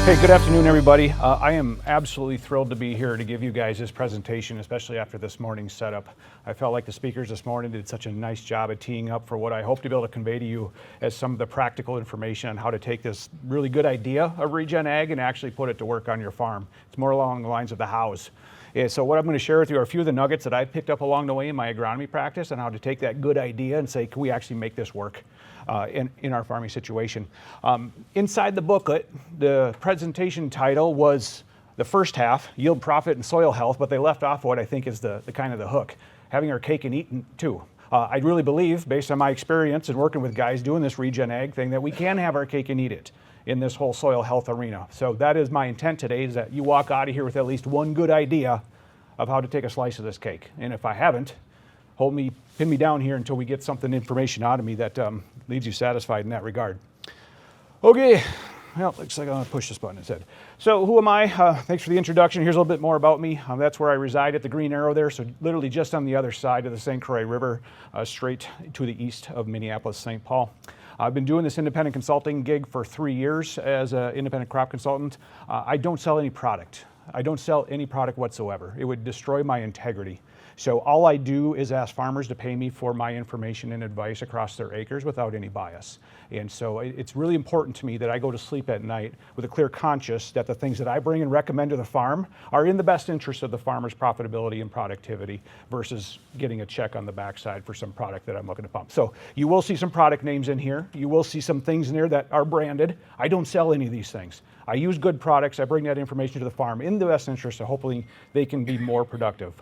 Hey, good afternoon, everybody. I am absolutely thrilled to be here to give you guys this presentation, especially after this morning's setup. I felt like the speakers this morning did such a nice job at teeing up for what I hope to be able to convey to you as some of the practical information on how to take this really good idea of regen ag and actually put it to work on your farm. It's more along the lines of the hows. Yeah, so what I'm going to share with you are a few of the nuggets that I've picked up along the way in my agronomy practice on how to take that good idea and say, can we actually make this work in our farming situation. Inside the booklet, the presentation title was the first half, yield, profit, and soil health, but they left off what I think is the kind of the hook, having our cake and eat too. I really believe, based on my experience and working with guys doing this regen ag thing, that we can have our cake and eat it in this whole soil health arena. So that is my intent today, is that you walk out of here with at least one good idea of how to take a slice of this cake. And if I haven't, pin me down here until we get information out of me that leaves you satisfied in that regard. Okay, well, looks like I'm gonna push this button instead. So who am I? Thanks for the introduction. Here's a little bit more about me. That's where I reside at the green arrow there, so literally just on the other side of the St. Croix River, straight to the east of Minneapolis, St. Paul. I've been doing this independent consulting gig for 3 years as an independent crop consultant. I don't sell any product. I don't sell any product whatsoever. It would destroy my integrity. So all I do is ask farmers to pay me for my information and advice across their acres without any bias. And so it's really important to me that I go to sleep at night with a clear conscience that the things that I bring and recommend to the farm are in the best interest of the farmer's profitability and productivity versus getting a check on the backside for some product that I'm looking to pump. So you will see some product names in here. You will see some things in there that are branded. I don't sell any of these things. I use good products. I bring that information to the farm in the best interest, so hopefully they can be more productive.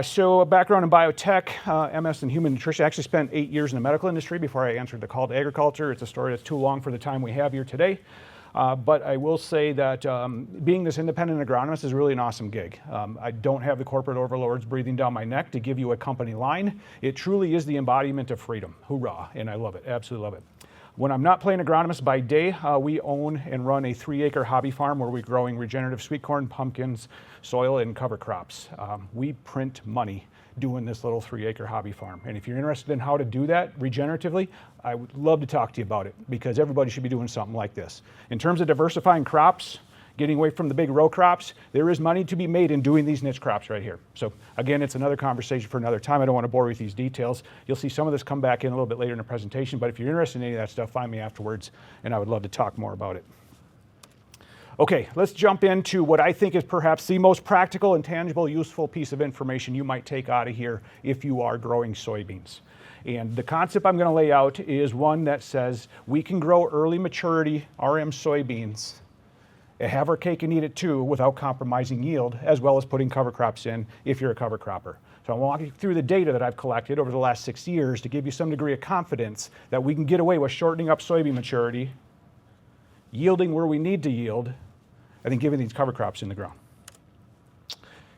So a background in biotech, MS in human nutrition. I actually spent 8 years in the medical industry before I answered the call to agriculture. It's a story that's too long for the time we have here today. But I will say that being this independent agronomist is really an awesome gig. I don't have the corporate overlords breathing down my neck to give you a company line. It truly is the embodiment of freedom. Hoorah, and I love it, absolutely love it. When I'm not playing agronomist by day, we own and run a 3-acre hobby farm where we're growing regenerative sweet corn, pumpkins, soil, and cover crops. We print money doing this little 3-acre hobby farm. And if you're interested in how to do that regeneratively, I would love to talk to you about it, because everybody should be doing something like this. In terms of diversifying crops, getting away from the big row crops, there is money to be made in doing these niche crops right here. So again, it's another conversation for another time. I don't want to bore you with these details. You'll see some of this come back in a little bit later in the presentation, but if you're interested in any of that stuff, find me afterwards, and I would love to talk more about it. Okay, let's jump into what I think is perhaps the most practical and tangible, useful piece of information you might take out of here if you are growing soybeans. And the concept I'm going to lay out is one that says we can grow early maturity RM soybeans, have our cake and eat it too without compromising yield, as well as putting cover crops in if you're a cover cropper. So I'm walking you through the data that I've collected over the last 6 years to give you some degree of confidence that we can get away with shortening up soybean maturity, yielding where we need to yield, and then giving these cover crops in the ground.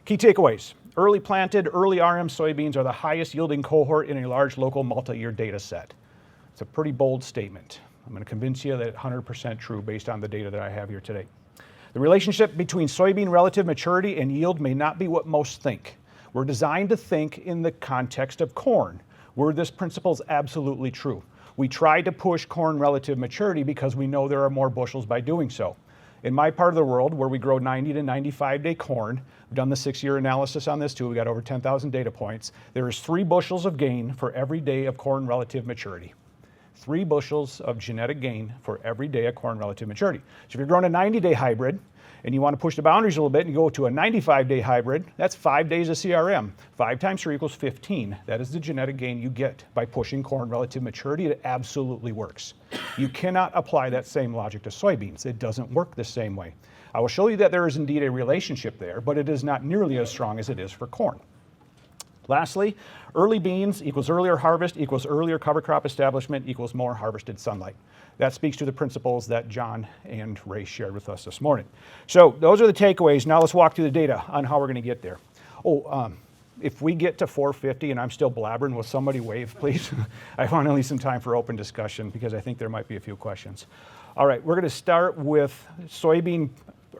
Key takeaways. Early planted, early RM soybeans are the highest yielding cohort in a large local multi-year data set. It's a pretty bold statement. I'm going to convince you that it's 100% true based on the data that I have here today. The relationship between soybean relative maturity and yield may not be what most think. We're designed to think in the context of corn, where this principle is absolutely true. We try to push corn relative maturity because we know there are more bushels by doing so. In my part of the world, where we grow 90 to 95-day corn, we've done the 6-year analysis on this too, we got over 10,000 data points, there is 3 bushels of gain for every day of corn relative maturity. 3 bushels of genetic gain for every day of corn relative maturity. So if you're growing a 90-day hybrid and you want to push the boundaries a little bit and you go to a 95-day hybrid, that's 5 days of CRM. 5 times 3 equals 15. That is the genetic gain you get by pushing corn relative maturity. It absolutely works. You cannot apply that same logic to soybeans. It doesn't work the same way. I will show you that there is indeed a relationship there, but it is not nearly as strong as it is for corn. Lastly, early beans equals earlier harvest equals earlier cover crop establishment equals more harvested sunlight. That speaks to the principles that John and Ray shared with us this morning. So those are the takeaways. Now let's walk through the data on how we're going to get there. If we get to 450 and I'm still blabbering, will somebody wave, please? I want to leave some time for open discussion because I think there might be a few questions. All right, we're going to start with soybean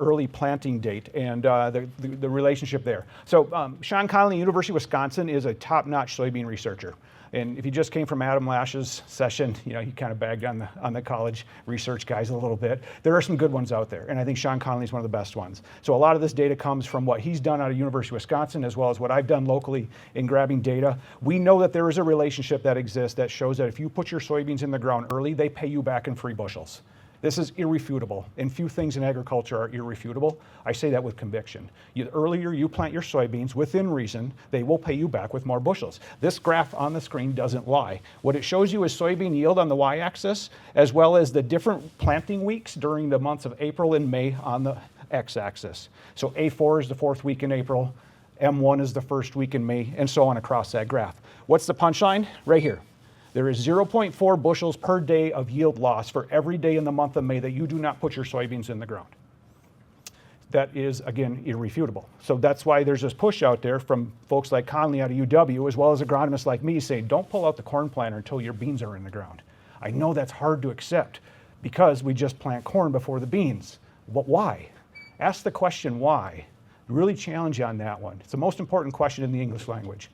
early planting date and the relationship there. So Sean Connolly, University of Wisconsin, is a top-notch soybean researcher. And if you just came from Adam Lash's session, you know, he kind of bagged on the college research guys a little bit. There are some good ones out there, and I think Sean Connolly is one of the best ones. So a lot of this data comes from what he's done out of University of Wisconsin, as well as what I've done locally in grabbing data. We know that there is a relationship that exists that shows that if you put your soybeans in the ground early, they pay you back in free bushels. This is irrefutable, and few things in agriculture are irrefutable. I say that with conviction. The earlier you plant your soybeans, within reason, they will pay you back with more bushels. This graph on the screen doesn't lie. What it shows you is soybean yield on the y-axis, as well as the different planting weeks during the months of April and May on the x-axis. So A4 is the 4th week in April, M1 is the 1st week in May, and so on across that graph. What's the punchline? Right here. There is 0.4 bushels per day of yield loss for every day in the month of May that you do not put your soybeans in the ground. That is, again, irrefutable. So that's why there's this push out there from folks like Conley out of UW, as well as agronomists like me, saying, don't pull out the corn planter until your beans are in the ground. I know that's hard to accept because we just plant corn before the beans. But why? Ask the question why. Really challenge you on that one. It's the most important question in the English language.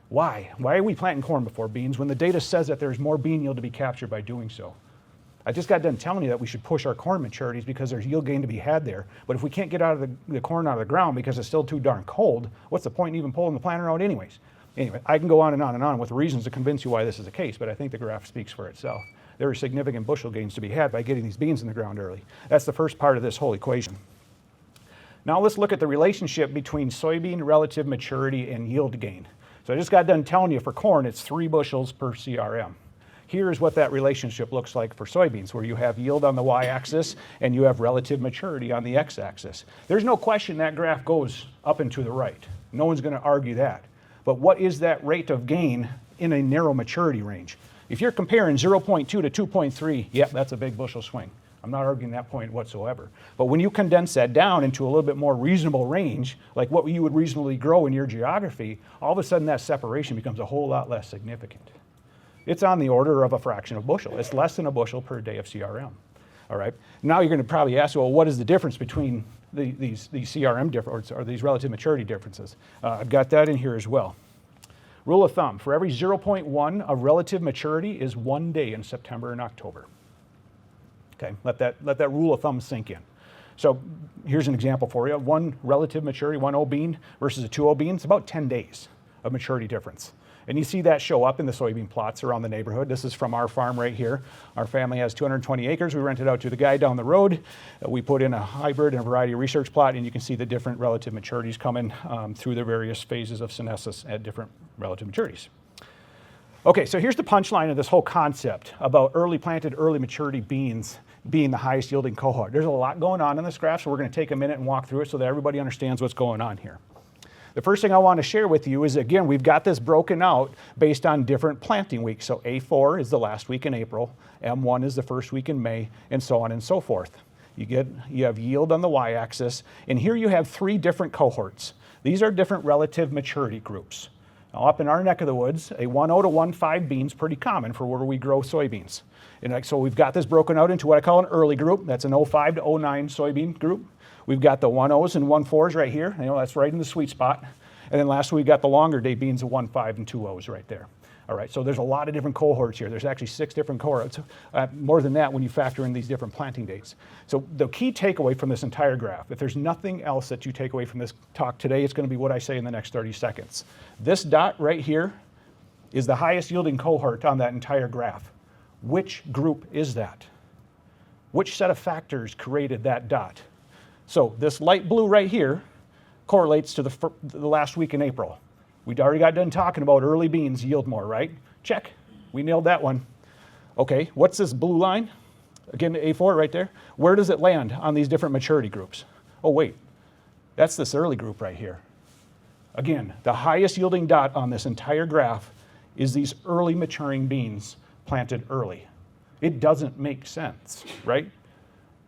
Why? Why are we planting corn before beans when the data says that there's more bean yield to be captured by doing so? I just got done telling you that we should push our corn maturities because there's yield gain to be had there. But if we can't get out of the corn out of the ground because it's still too darn cold, what's the point in even pulling the planter out anyways? Anyway, I can go on and on and on with reasons to convince you why this is the case, but I think the graph speaks for itself. There are significant bushel gains to be had by getting these beans in the ground early. That's the first part of this whole equation. Now let's look at the relationship between soybean relative maturity and yield gain. So I just got done telling you for corn, it's 3 bushels per CRM. Here's what that relationship looks like for soybeans, where you have yield on the y-axis and you have relative maturity on the x-axis. There's no question that graph goes up and to the right. No one's going to argue that. But what is that rate of gain in a narrow maturity range? If you're comparing 0.2 to 2.3, yep, that's a big bushel swing. I'm not arguing that point whatsoever. But when you condense that down into a little bit more reasonable range, like what you would reasonably grow in your geography, all of a sudden that separation becomes a whole lot less significant. It's on the order of a fraction of a bushel. It's less than a bushel per day of CRM. All right. Now you're going to probably ask, well, what is the difference between these CRM differences or these relative maturity differences? I've got that in here as well. Rule of thumb, for every 0.1 of relative maturity is 1 day in September and October. Okay, let that rule of thumb sink in. So here's an example for you. One relative maturity, 1.0 bean versus a 2.0 bean, it's about 10 days of maturity difference. And you see that show up in the soybean plots around the neighborhood. This is from our farm right here. Our family has 220 acres. We rent it out to the guy down the road. We put in a hybrid and a variety of research plot, and you can see the different relative maturities coming through the various phases of senescence at different relative maturities. Okay, so here's the punchline of this whole concept about early planted, early maturity beans being the highest yielding cohort. There's a lot going on in this graph, so we're going to take a minute and walk through it so that everybody understands what's going on here. The first thing I want to share with you is, again, we've got this broken out based on different planting weeks. So A4 is the last week in April, M1 is the first week in May, and so on and so forth. You have yield on the y-axis, and here you have 3 different cohorts. These are different relative maturity groups. Now, up in our neck of the woods, a 1.0 to 1.5 bean's pretty common for where we grow soybeans. And so we've got this broken out into what I call an early group. That's an 0.5 to 0.9 soybean group. We've got the 1.0s and 1.4s right here. You know, that's right in the sweet spot. And then lastly, we've got the longer day beans of 1.5 and 2.0s right there. All right, so there's a lot of different cohorts here. There's actually 6 different cohorts, more than that when you factor in these different planting dates. So the key takeaway from this entire graph, if there's nothing else that you take away from this talk today, it's going to be what I say in the next 30 seconds. This dot right here is the highest yielding cohort on that entire graph. Which group is that? Which set of factors created that dot? So this light blue right here correlates to the last week in April. We'd already got done talking about early beans yield more, right? Check. We nailed that one. Okay, what's this blue line? Again, A4 right there. Where does it land on these different maturity groups? Oh, wait. That's this early group right here. Again, the highest yielding dot on this entire graph is these early maturing beans planted early. It doesn't make sense, right?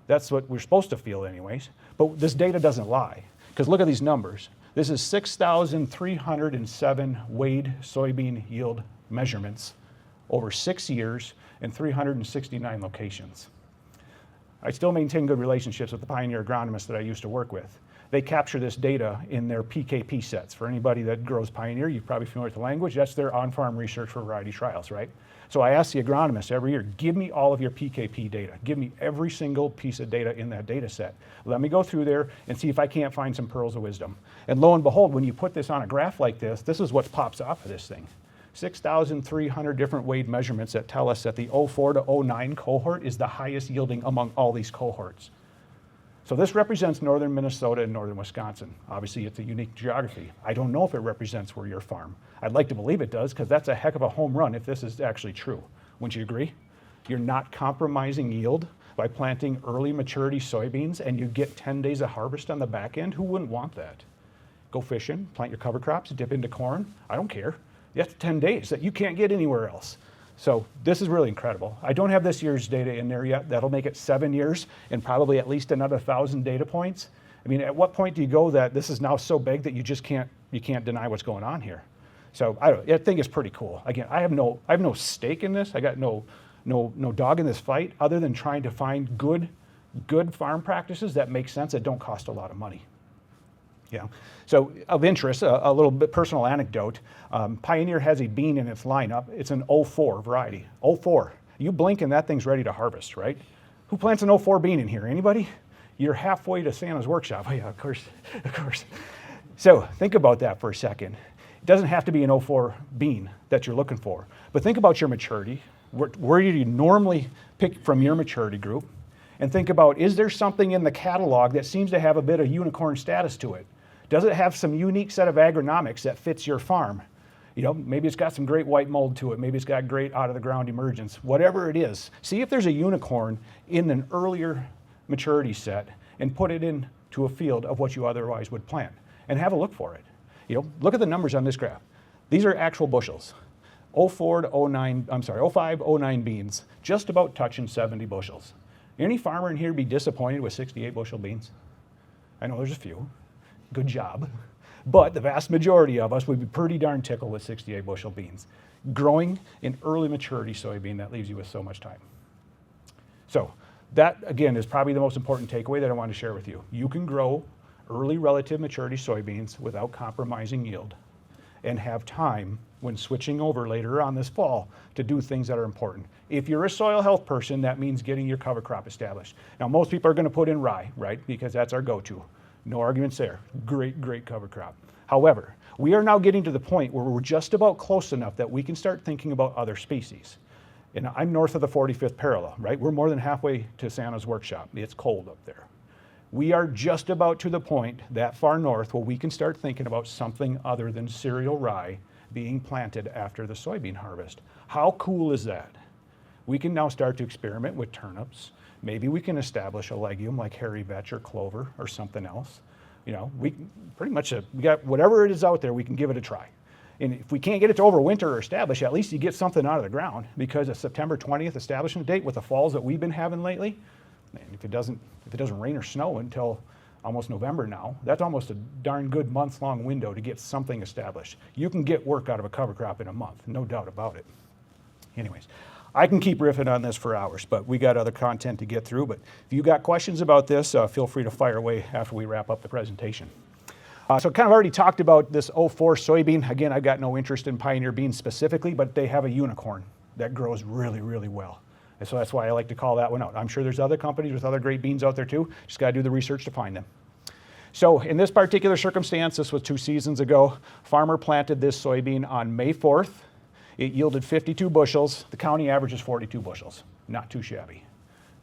That's what we're supposed to feel anyways. But this data doesn't lie, because look at these numbers. This is 6,307 weighed soybean yield measurements over 6 years and 369 locations. I still maintain good relationships with the pioneer agronomists that I used to work with. They capture this data in their PKP sets. For anybody that grows Pioneer, you're probably familiar with the language. That's their on-farm research for variety trials, right? So I ask the agronomist every year, give me all of your PKP data. Give me every single piece of data in that data set. Let me go through there and see if I can't find some pearls of wisdom. And lo and behold, when you put this on a graph like this is what pops off of this thing. 6,300 different weight measurements that tell us that the 04 to 09 cohort is the highest yielding among all these cohorts. So this represents northern Minnesota and northern Wisconsin. Obviously, it's a unique geography. I don't know if it represents where your farm. I'd like to believe it does, because that's a heck of a home run if this is actually true. Wouldn't you agree? You're not compromising yield by planting early maturity soybeans, and you get 10 days of harvest on the back end. Who wouldn't want that? Go fishing, plant your cover crops, dip into corn. I don't care. That's 10 days that you can't get anywhere else. So this is really incredible. I don't have this year's data in there yet. That'll make it 7 years and probably at least another 1,000 data points. I mean, at what point do you go that this is now so big that you just can't deny what's going on here? So I think it's pretty cool. Again, I have no stake in this. I got no dog in this fight other than trying to find good farm practices that make sense, that don't cost a lot of money. Yeah. So of interest, a little bit personal anecdote. Pioneer has a bean in its lineup. It's an 04 variety. 04. You blink and that thing's ready to harvest, right? Who plants an 04 bean in here? Anybody? You're halfway to Santa's workshop. Oh yeah, of course. So think about that for a second. It doesn't have to be an 04 bean that you're looking for, but think about your maturity. Where do you normally pick from your maturity group? And think about, is there something in the catalog that seems to have a bit of unicorn status to it? Does it have some unique set of agronomics that fits your farm? You know, maybe it's got some great white mold to it. Maybe it's got great out of the ground emergence. Whatever it is, see if there's a unicorn in an earlier maturity set and put it into a field of what you otherwise would plant and have a look for it. You know, look at the numbers on this graph. These are actual bushels. 04 to 09, I'm sorry, 05, 09 beans, just about touching 70 bushels. Any farmer in here be disappointed with 68 bushel beans? I know there's a few. Good job. But the vast majority of us would be pretty darn tickled with 68 bushel beans. Growing in early maturity soybean, that leaves you with so much time. So that, again, is probably the most important takeaway that I want to share with you. You can grow early relative maturity soybeans without compromising yield and have time when switching over later on this fall to do things that are important. If you're a soil health person, that means getting your cover crop established. Now, most people are going to put in rye, right? Because that's our go-to. No arguments there. Great cover crop. However, we are now getting to the point where we're just about close enough that we can start thinking about other species. And I'm north of the 45th parallel, right? We're more than halfway to Santa's workshop. It's cold up there. We are just about to the point that far north where we can start thinking about something other than cereal rye being planted after the soybean harvest. How cool is that? We can now start to experiment with turnips. Maybe we can establish a legume like hairy vetch or clover or something else. You know, we pretty much, we got whatever it is out there, we can give it a try. And if we can't get it to overwinter or establish, at least you get something out of the ground, because a September 20th establishment date with the falls that we've been having lately, man, if it doesn't rain or snow until almost November now, that's almost a darn good month-long window to get something established. You can get work out of a cover crop in a month, no doubt about it. Anyways, I can keep riffing on this for hours, but we got other content to get through. But if you got questions about this, feel free to fire away after we wrap up the presentation. So kind of already talked about this 04 soybean. Again, I've got no interest in Pioneer beans specifically, but they have a unicorn that grows really well. And so that's why I like to call that one out. I'm sure there's other companies with other great beans out there too. Just got to do the research to find them. So in this particular circumstance, this was 2 seasons ago, farmer planted this soybean on May 4th. It yielded 52 bushels. The county average is 42 bushels. Not too shabby.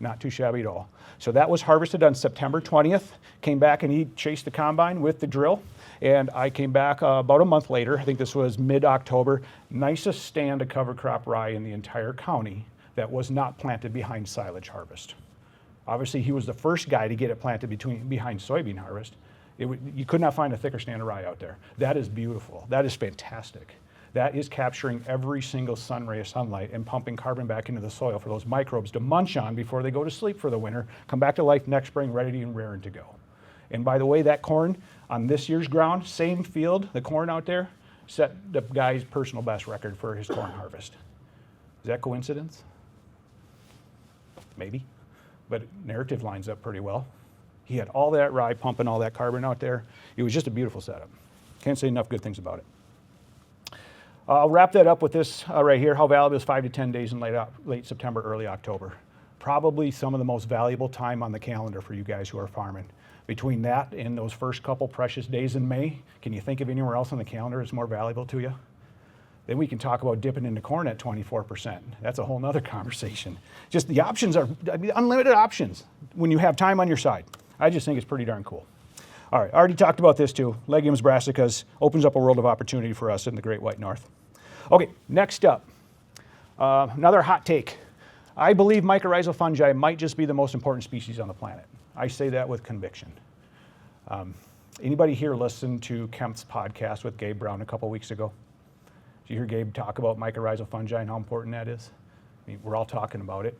Not too shabby at all. So that was harvested on September 20th. Came back and he chased the combine with the drill. And I came back about a month later. I think this was mid-October. Nicest stand of cover crop rye in the entire county that was not planted behind silage harvest. Obviously, he was the first guy to get it planted behind soybean harvest. You could not find a thicker stand of rye out there. That is beautiful. That is fantastic. That is capturing every single sun ray of sunlight and pumping carbon back into the soil for those microbes to munch on before they go to sleep for the winter, come back to life next spring ready and raring to go. And by the way, that corn on this year's ground, same field, the corn out there, set the guy's personal best record for his corn harvest. Is that coincidence? Maybe, but narrative lines up pretty well. He had all that rye pumping all that carbon out there. It was just a beautiful setup. Can't say enough good things about it. I'll wrap that up with this right here. How valuable is 5 to 10 days in late September, early October? Probably some of the most valuable time on the calendar for you guys who are farming. Between that and those first couple precious days in May, can you think of anywhere else on the calendar that's more valuable to you? Then we can talk about dipping into corn at 24%. That's a whole nother conversation. Just the options are, unlimited options when you have time on your side. I just think it's pretty darn cool. All right, already talked about this too. Legumes, brassicas, opens up a world of opportunity for us in the Great White North. Okay, next up, another hot take. I believe mycorrhizal fungi might just be the most important species on the planet. I say that with conviction. Anybody here listen to Kemp's podcast with Gabe Brown a couple weeks ago? Did you hear Gabe talk about mycorrhizal fungi and how important that is? I mean, we're all talking about it.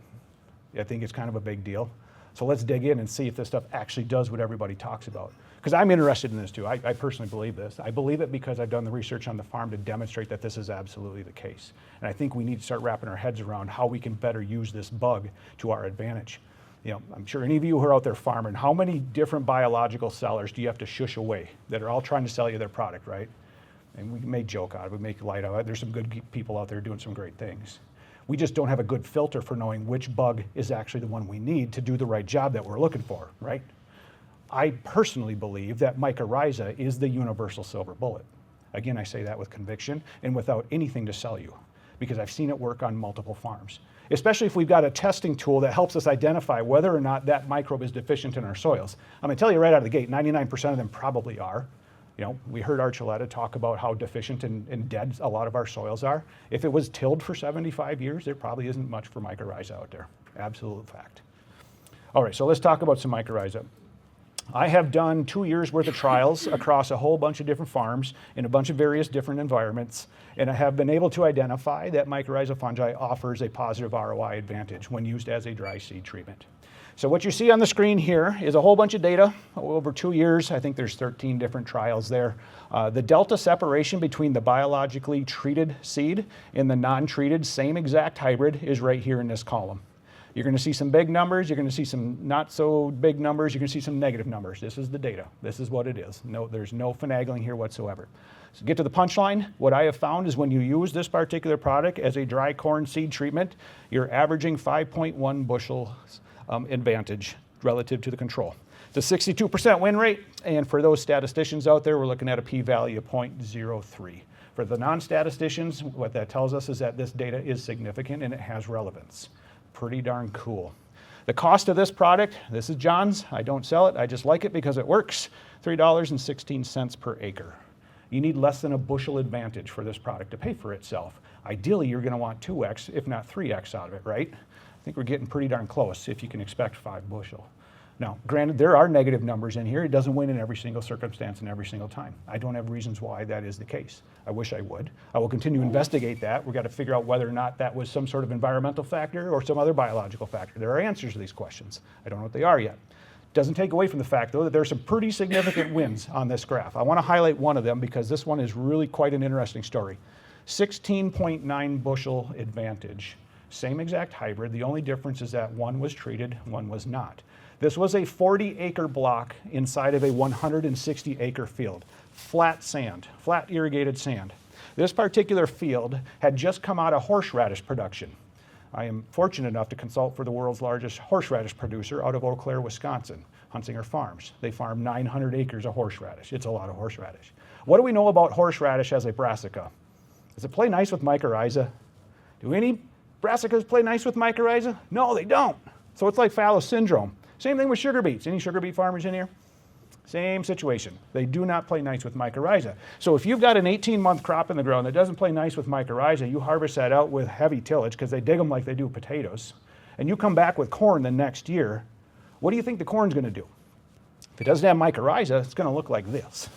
I think it's kind of a big deal. So let's dig in and see if this stuff actually does what everybody talks about. Because I'm interested in this too. I personally believe this. I believe it because I've done the research on the farm to demonstrate that this is absolutely the case. And I think we need to start wrapping our heads around how we can better use this bug to our advantage. You know, I'm sure any of you who are out there farming, how many different biological sellers do you have to shush away that are all trying to sell you their product, right? And we make joke out of it, we make light of it. There's some good people out there doing some great things. We just don't have a good filter for knowing which bug is actually the one we need to do the right job that we're looking for, right? I personally believe that mycorrhiza is the universal silver bullet. Again, I say that with conviction and without anything to sell you, because I've seen it work on multiple farms, especially if we've got a testing tool that helps us identify whether or not that microbe is deficient in our soils. I'm gonna tell you right out of the gate, 99% of them probably are. You know, we heard Archuleta talk about how deficient and dead a lot of our soils are. If it was tilled for 75 years, there probably isn't much for mycorrhiza out there. Absolute fact. All right, so let's talk about some mycorrhiza. I have done 2 years worth of trials across a whole bunch of different farms in a bunch of various different environments, and I have been able to identify that mycorrhizal fungi offers a positive ROI advantage when used as a dry seed treatment. So what you see on the screen here is a whole bunch of data over 2 years. I think there's 13 different trials there. The delta separation between the biologically treated seed and the non-treated same exact hybrid is right here in this column. You're going to see some big numbers, you're going to see some not so big numbers, you're going to see some negative numbers. This is the data. This is what it is. No, there's no finagling here whatsoever. So get to the punchline. What I have found is when you use this particular product as a dry corn seed treatment, you're averaging 5.1 bushels advantage relative to the control. It's a 62% win rate, and for those statisticians out there, we're looking at a p-value of 0.03. For the non-statisticians, what that tells us is that this data is significant and it has relevance. Pretty darn cool. The cost of this product, this is John's. I don't sell it, I just like it because it works. $3.16 per acre. You need less than a bushel advantage for this product to pay for itself. Ideally, you're going to want 2x, if not 3x out of it, right? I think we're getting pretty darn close if you can expect 5 bushel. Now, granted, there are negative numbers in here. It doesn't win in every single circumstance and every single time. I don't have reasons why that is the case. I wish I would. I will continue to investigate that. We've got to figure out whether or not that was some sort of environmental factor or some other biological factor. There are answers to these questions. I don't know what they are yet. Doesn't take away from the fact, though, that there are some pretty significant wins on this graph. I want to highlight one of them because this one is really quite an interesting story. 16.9 bushel advantage. Same exact hybrid. The only difference is that one was treated, one was not. This was a 40-acre block inside of a 160-acre field. Flat sand, flat irrigated sand. This particular field had just come out of horseradish production. I am fortunate enough to consult for the world's largest horseradish producer out of Eau Claire, Wisconsin, Hunsinger Farms. They farm 900 acres of horseradish. It's a lot of horseradish. What do we know about horseradish as a brassica? Does it play nice with mycorrhiza? Do any brassicas play nice with mycorrhiza? No, they don't. So it's like fallow syndrome. Same thing with sugar beets. Any sugar beet farmers in here? Same situation. They do not play nice with mycorrhiza. So if you've got an 18-month crop in the ground that doesn't play nice with mycorrhiza, you harvest that out with heavy tillage because they dig them like they do potatoes, and you come back with corn the next year, what do you think the corn's going to do? If it doesn't have mycorrhiza, it's going to look like this.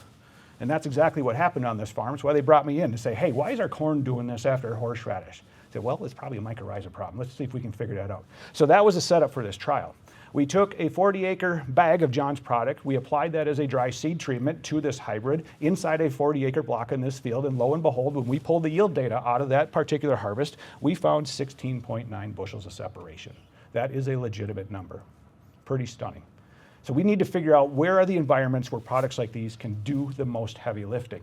And that's exactly what happened on this farm. That's why they brought me in to say, hey, why is our corn doing this after horseradish? I said, well, it's probably a mycorrhiza problem. Let's see if we can figure that out. So that was a setup for this trial. We took a 40-acre bag of John's product. We applied that as a dry seed treatment to this hybrid inside a 40-acre block in this field. And lo and behold, when we pulled the yield data out of that particular harvest, we found 16.9 bushels of separation. That is a legitimate number. Pretty stunning. So we need to figure out where are the environments where products like these can do the most heavy lifting.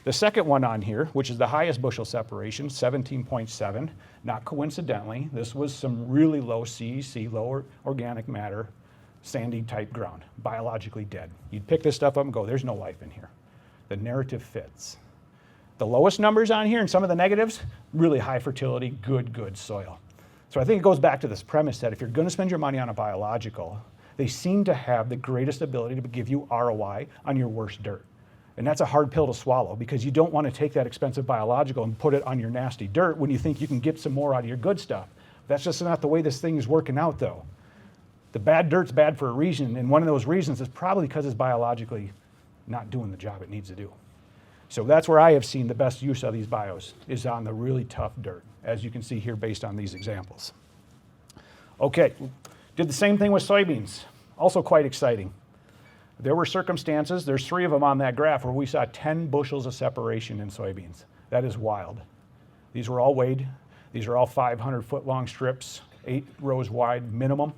The second one on here, which is the highest bushel separation, 17.7, not coincidentally, this was some really low CEC, low organic matter, sandy type ground, biologically dead. You'd pick this stuff up and go, there's no life in here. The narrative fits. The lowest numbers on here and some of the negatives, really high fertility, good soil. So I think it goes back to this premise that if you're going to spend your money on a biological, they seem to have the greatest ability to give you ROI on your worst dirt. And that's a hard pill to swallow because you don't want to take that expensive biological and put it on your nasty dirt when you think you can get some more out of your good stuff. That's just not the way this thing is working out though. The bad dirt's bad for a reason, and one of those reasons is probably because it's biologically not doing the job it needs to do. So that's where I have seen the best use of these bios, is on the really tough dirt, as you can see here based on these examples. Okay, did the same thing with soybeans, also quite exciting. There were circumstances, there's 3 of them on that graph, where we saw 10 bushels of separation in soybeans. That is wild. These were all weighed. These are all 500-foot long strips, 8 rows wide minimum.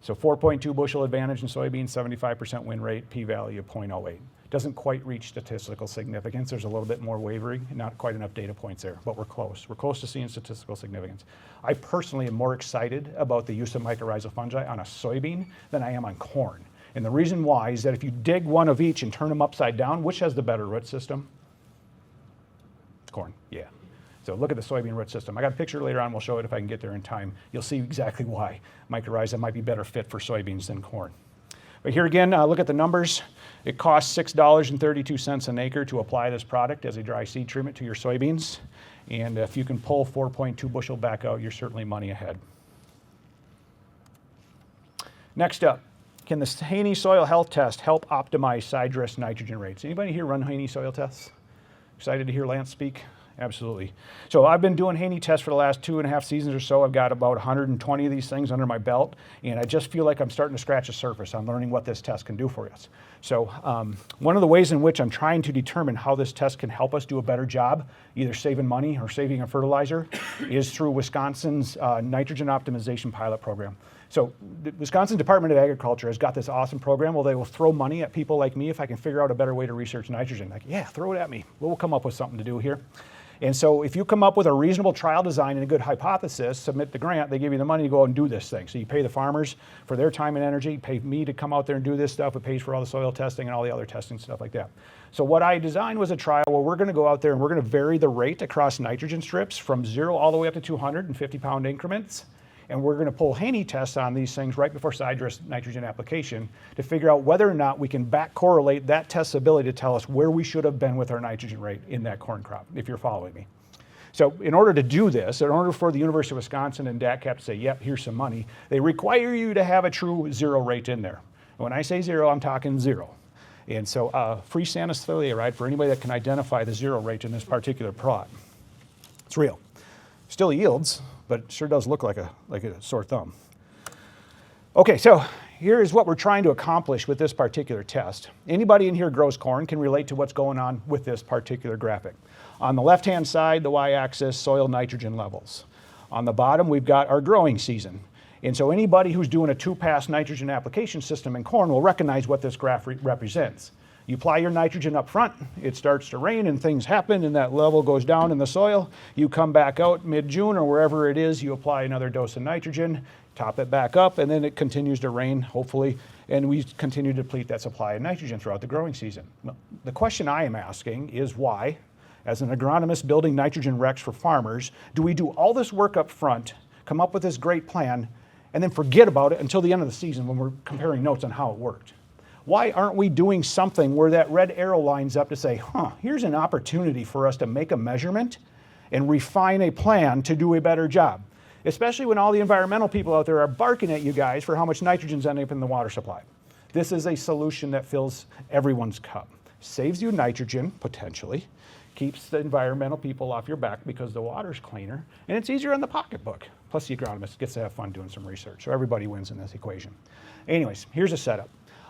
So 4.2 bushel advantage in soybeans, 75% win rate, p-value of 0.08. Doesn't quite reach statistical significance. There's a little bit more wavering, not quite enough data points there, but we're close. We're close to seeing statistical significance. I personally am more excited about the use of mycorrhizal fungi on a soybean than I am on corn. And the reason why is that if you dig one of each and turn them upside down, which has the better root system? Corn, yeah. So look at the soybean root system. I got a picture later on, we'll show it if I can get there in time. You'll see exactly why mycorrhizal might be better fit for soybeans than corn. But here again, look at the numbers. It costs $6.32 an acre to apply this product as a dry seed treatment to your soybeans. And if you can pull 4.2 bushel back out, you're certainly money ahead. Next up, can the Haney soil health test help optimize side dress nitrogen rates? Anybody here run Haney soil tests? Excited to hear Lance speak? Absolutely. So I've been doing Haney tests for the last 2.5 seasons or so. I've got about 120 of these things under my belt, and I just feel like I'm starting to scratch the surface on learning what this test can do for us. So one of the ways in which I'm trying to determine how this test can help us do a better job, either saving money or saving a fertilizer, is through Wisconsin's nitrogen optimization pilot program. So the Wisconsin Department of Agriculture has got this awesome program where they will throw money at people like me if I can figure out a better way to research nitrogen. Like, yeah, throw it at me. We'll come up with something to do here. And so if you come up with a reasonable trial design and a good hypothesis, submit the grant, they give you the money to go and do this thing. So you pay the farmers for their time and energy, pay me to come out there and do this stuff, it pays for all the soil testing and all the other testing, stuff like that. So what I designed was a trial where we're gonna go out there and we're gonna vary the rate across nitrogen strips from 0 all the way up to 250-pound increments. And we're going to pull Haney tests on these things right before side dress nitrogen application to figure out whether or not we can back correlate that test's ability to tell us where we should have been with our nitrogen rate in that corn crop, if you're following me. So in order to do this, in order for the University of Wisconsin and DATCAP to say, yep, here's some money, they require you to have a true 0 rate in there. And when I say 0, I'm talking 0. And so free sanisophilia for anybody that can identify the 0 rate in this particular plot. It's real. Still yields, but it sure does look like a sore thumb. Okay, so here is what we're trying to accomplish with this particular test. Anybody in here grows corn can relate to what's going on with this particular graphic. On the left-hand side, the y-axis, soil nitrogen levels. On the bottom, we've got our growing season. And so anybody who's doing a 2-pass nitrogen application system in corn will recognize what this graph represents. You apply your nitrogen up front, it starts to rain and things happen and that level goes down in the soil. You come back out mid-June or wherever it is, you apply another dose of nitrogen, top it back up, and then it continues to rain, hopefully, and we continue to deplete that supply of nitrogen throughout the growing season. The question I am asking is why, as an agronomist building nitrogen recs for farmers, do we do all this work up front, come up with this great plan, and then forget about it until the end of the season when we're comparing notes on how it worked? Why aren't we doing something where that red arrow lines up to say, here's an opportunity for us to make a measurement and refine a plan to do a better job? Especially when all the environmental people out there are barking at you guys for how much nitrogen's ending up in the water supply. This is a solution that fills everyone's cup. Saves you nitrogen, potentially, keeps the environmental people off your back because the water's cleaner, and it's easier on the pocketbook. Plus the agronomist gets to have fun doing some research, so everybody wins in this equation. Anyways, here's a setup.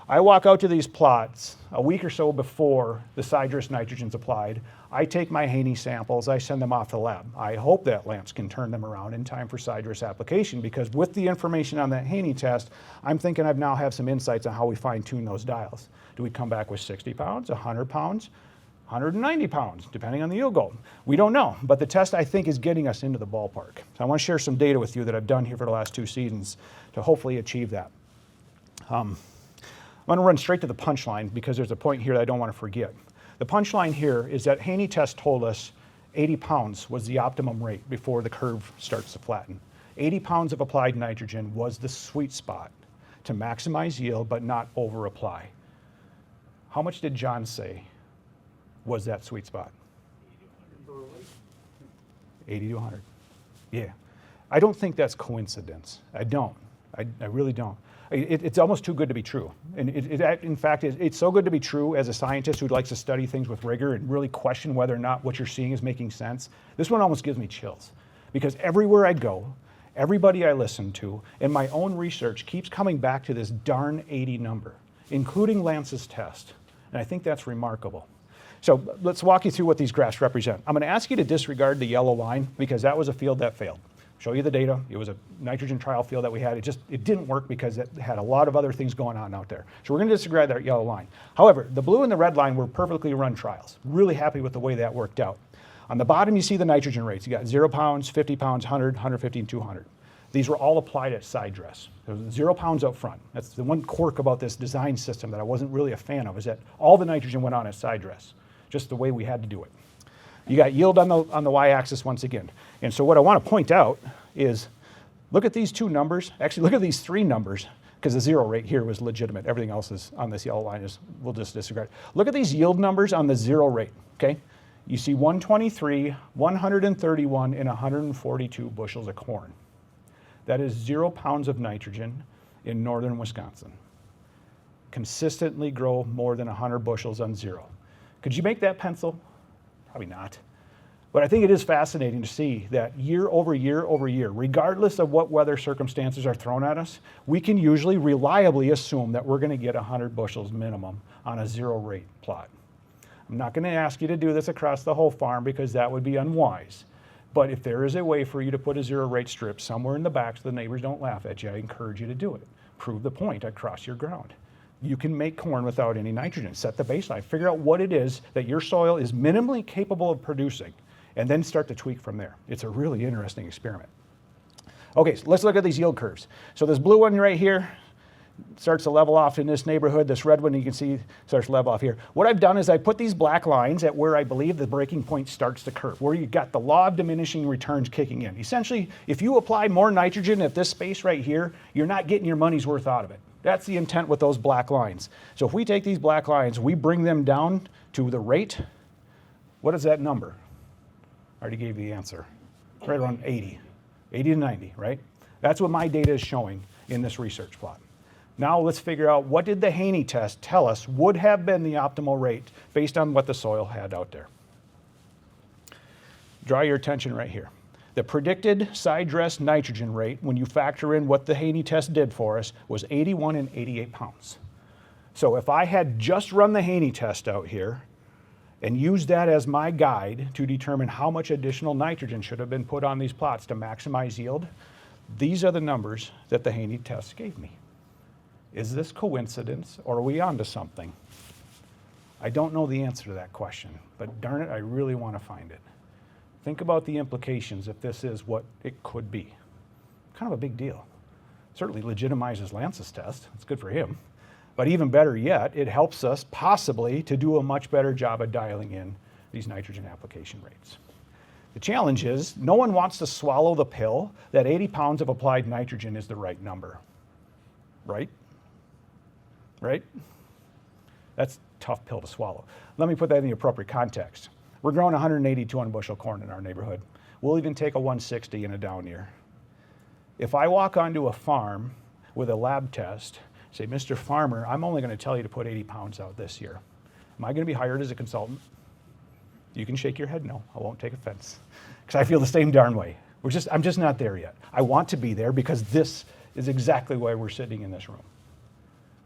I walk out to these plots a week or so before the sidedress nitrogen's applied. I take my Haney samples, I send them off to the lab. I hope that Lance can turn them around in time for sidedress application, because with the information on that Haney test, I'm thinking I now have some insights on how we fine tune those dials. Do we come back with 60 pounds, 100 pounds, 190 pounds, depending on the yield goal? We don't know, but the test I think is getting us into the ballpark. So I want to share some data with you that I've done here for the last 2 seasons to hopefully achieve that. I'm going to run straight to the punchline because there's a point here that I don't want to forget. The punchline here is that Haney test told us 80 pounds was the optimum rate before the curve starts to flatten. 80 pounds of applied nitrogen was the sweet spot to maximize yield but not over apply. How much did John say was that sweet spot? 80 to 100. Yeah. I don't think that's coincidence. I don't. I really don't. It's almost too good to be true. And in fact, it's so good to be true as a scientist who likes to study things with rigor and really question whether or not what you're seeing is making sense. This one almost gives me chills, because everywhere I go, everybody I listen to, and my own research keeps coming back to this darn 80 number, including Lance's test. And I think that's remarkable. So let's walk you through what these graphs represent. I'm going to ask you to disregard the yellow line because that was a field that failed. Show you the data. It was a nitrogen trial field that we had. It didn't work because it had a lot of other things going on out there. So we're going to disregard that yellow line. However, the blue and the red line were perfectly run trials. Really happy with the way that worked out. On the bottom, you see the nitrogen rates. You got 0 pounds, 50 pounds, 100, 150, and 200. These were all applied at side dress. There was 0 pounds up front. That's the one quirk about this design system that I wasn't really a fan of, is that all the nitrogen went on at side dress, just the way we had to do it. You got yield on the y-axis once again. And so what I want to point out is, look at these 2 numbers. Actually, look at these 3 numbers, because the 0 rate here was legitimate. Everything else is on this yellow line, we'll just disregard. Look at these yield numbers on the 0 rate, okay? You see 123, 131, and 142 bushels of corn. That is 0 pounds of nitrogen in northern Wisconsin. Consistently grow more than 100 bushels on 0. Could you make that pencil? Probably not. But I think it is fascinating to see that year over year over year, regardless of what weather circumstances are thrown at us, we can usually reliably assume that we're going to get 100 bushels minimum on a 0 rate plot. I'm not going to ask you to do this across the whole farm because that would be unwise. But if there is a way for you to put a 0 rate strip somewhere in the back so the neighbors don't laugh at you, I encourage you to do it. Prove the point across your ground. You can make corn without any nitrogen. Set the baseline. Figure out what it is that your soil is minimally capable of producing, and then start to tweak from there. It's a really interesting experiment. Okay, so let's look at these yield curves. So this blue one right here starts to level off in this neighborhood. This red one, you can see, starts to level off here. What I've done is I put these black lines at where I believe the breaking point starts to curve, where you got the law of diminishing returns kicking in. Essentially, if you apply more nitrogen at this space right here, you're not getting your money's worth out of it. That's the intent with those black lines. So if we take these black lines, we bring them down to the rate, what is that number? I already gave you the answer. Right around 80 to 90, right? That's what my data is showing in this research plot. Now let's figure out, what did the Haney test tell us would have been the optimal rate based on what the soil had out there? Draw your attention right here. The predicted side dress nitrogen rate, when you factor in what the Haney test did for us, was 81 and 88 pounds. So if I had just run the Haney test out here and used that as my guide to determine how much additional nitrogen should have been put on these plots to maximize yield, these are the numbers that the Haney test gave me. Is this coincidence, or are we onto something? I don't know the answer to that question, but darn it, I really want to find it. Think about the implications if this is what it could be. Kind of a big deal. Certainly legitimizes Lance's test. It's good for him. But even better yet, it helps us possibly to do a much better job of dialing in these nitrogen application rates. The challenge is, no one wants to swallow the pill that 80 pounds of applied nitrogen is the right number. Right? Right? That's a tough pill to swallow. Let me put that in the appropriate context. We're growing 180, 200 bushel corn in our neighborhood. We'll even take a 160 in a down year. If I walk onto a farm with a lab test, say, Mr. Farmer, I'm only going to tell you to put 80 pounds out this year. Am I going to be hired as a consultant? You can shake your head no. I won't take offense, because I feel the same darn way. I'm just not there yet. I want to be there because this is exactly why we're sitting in this room.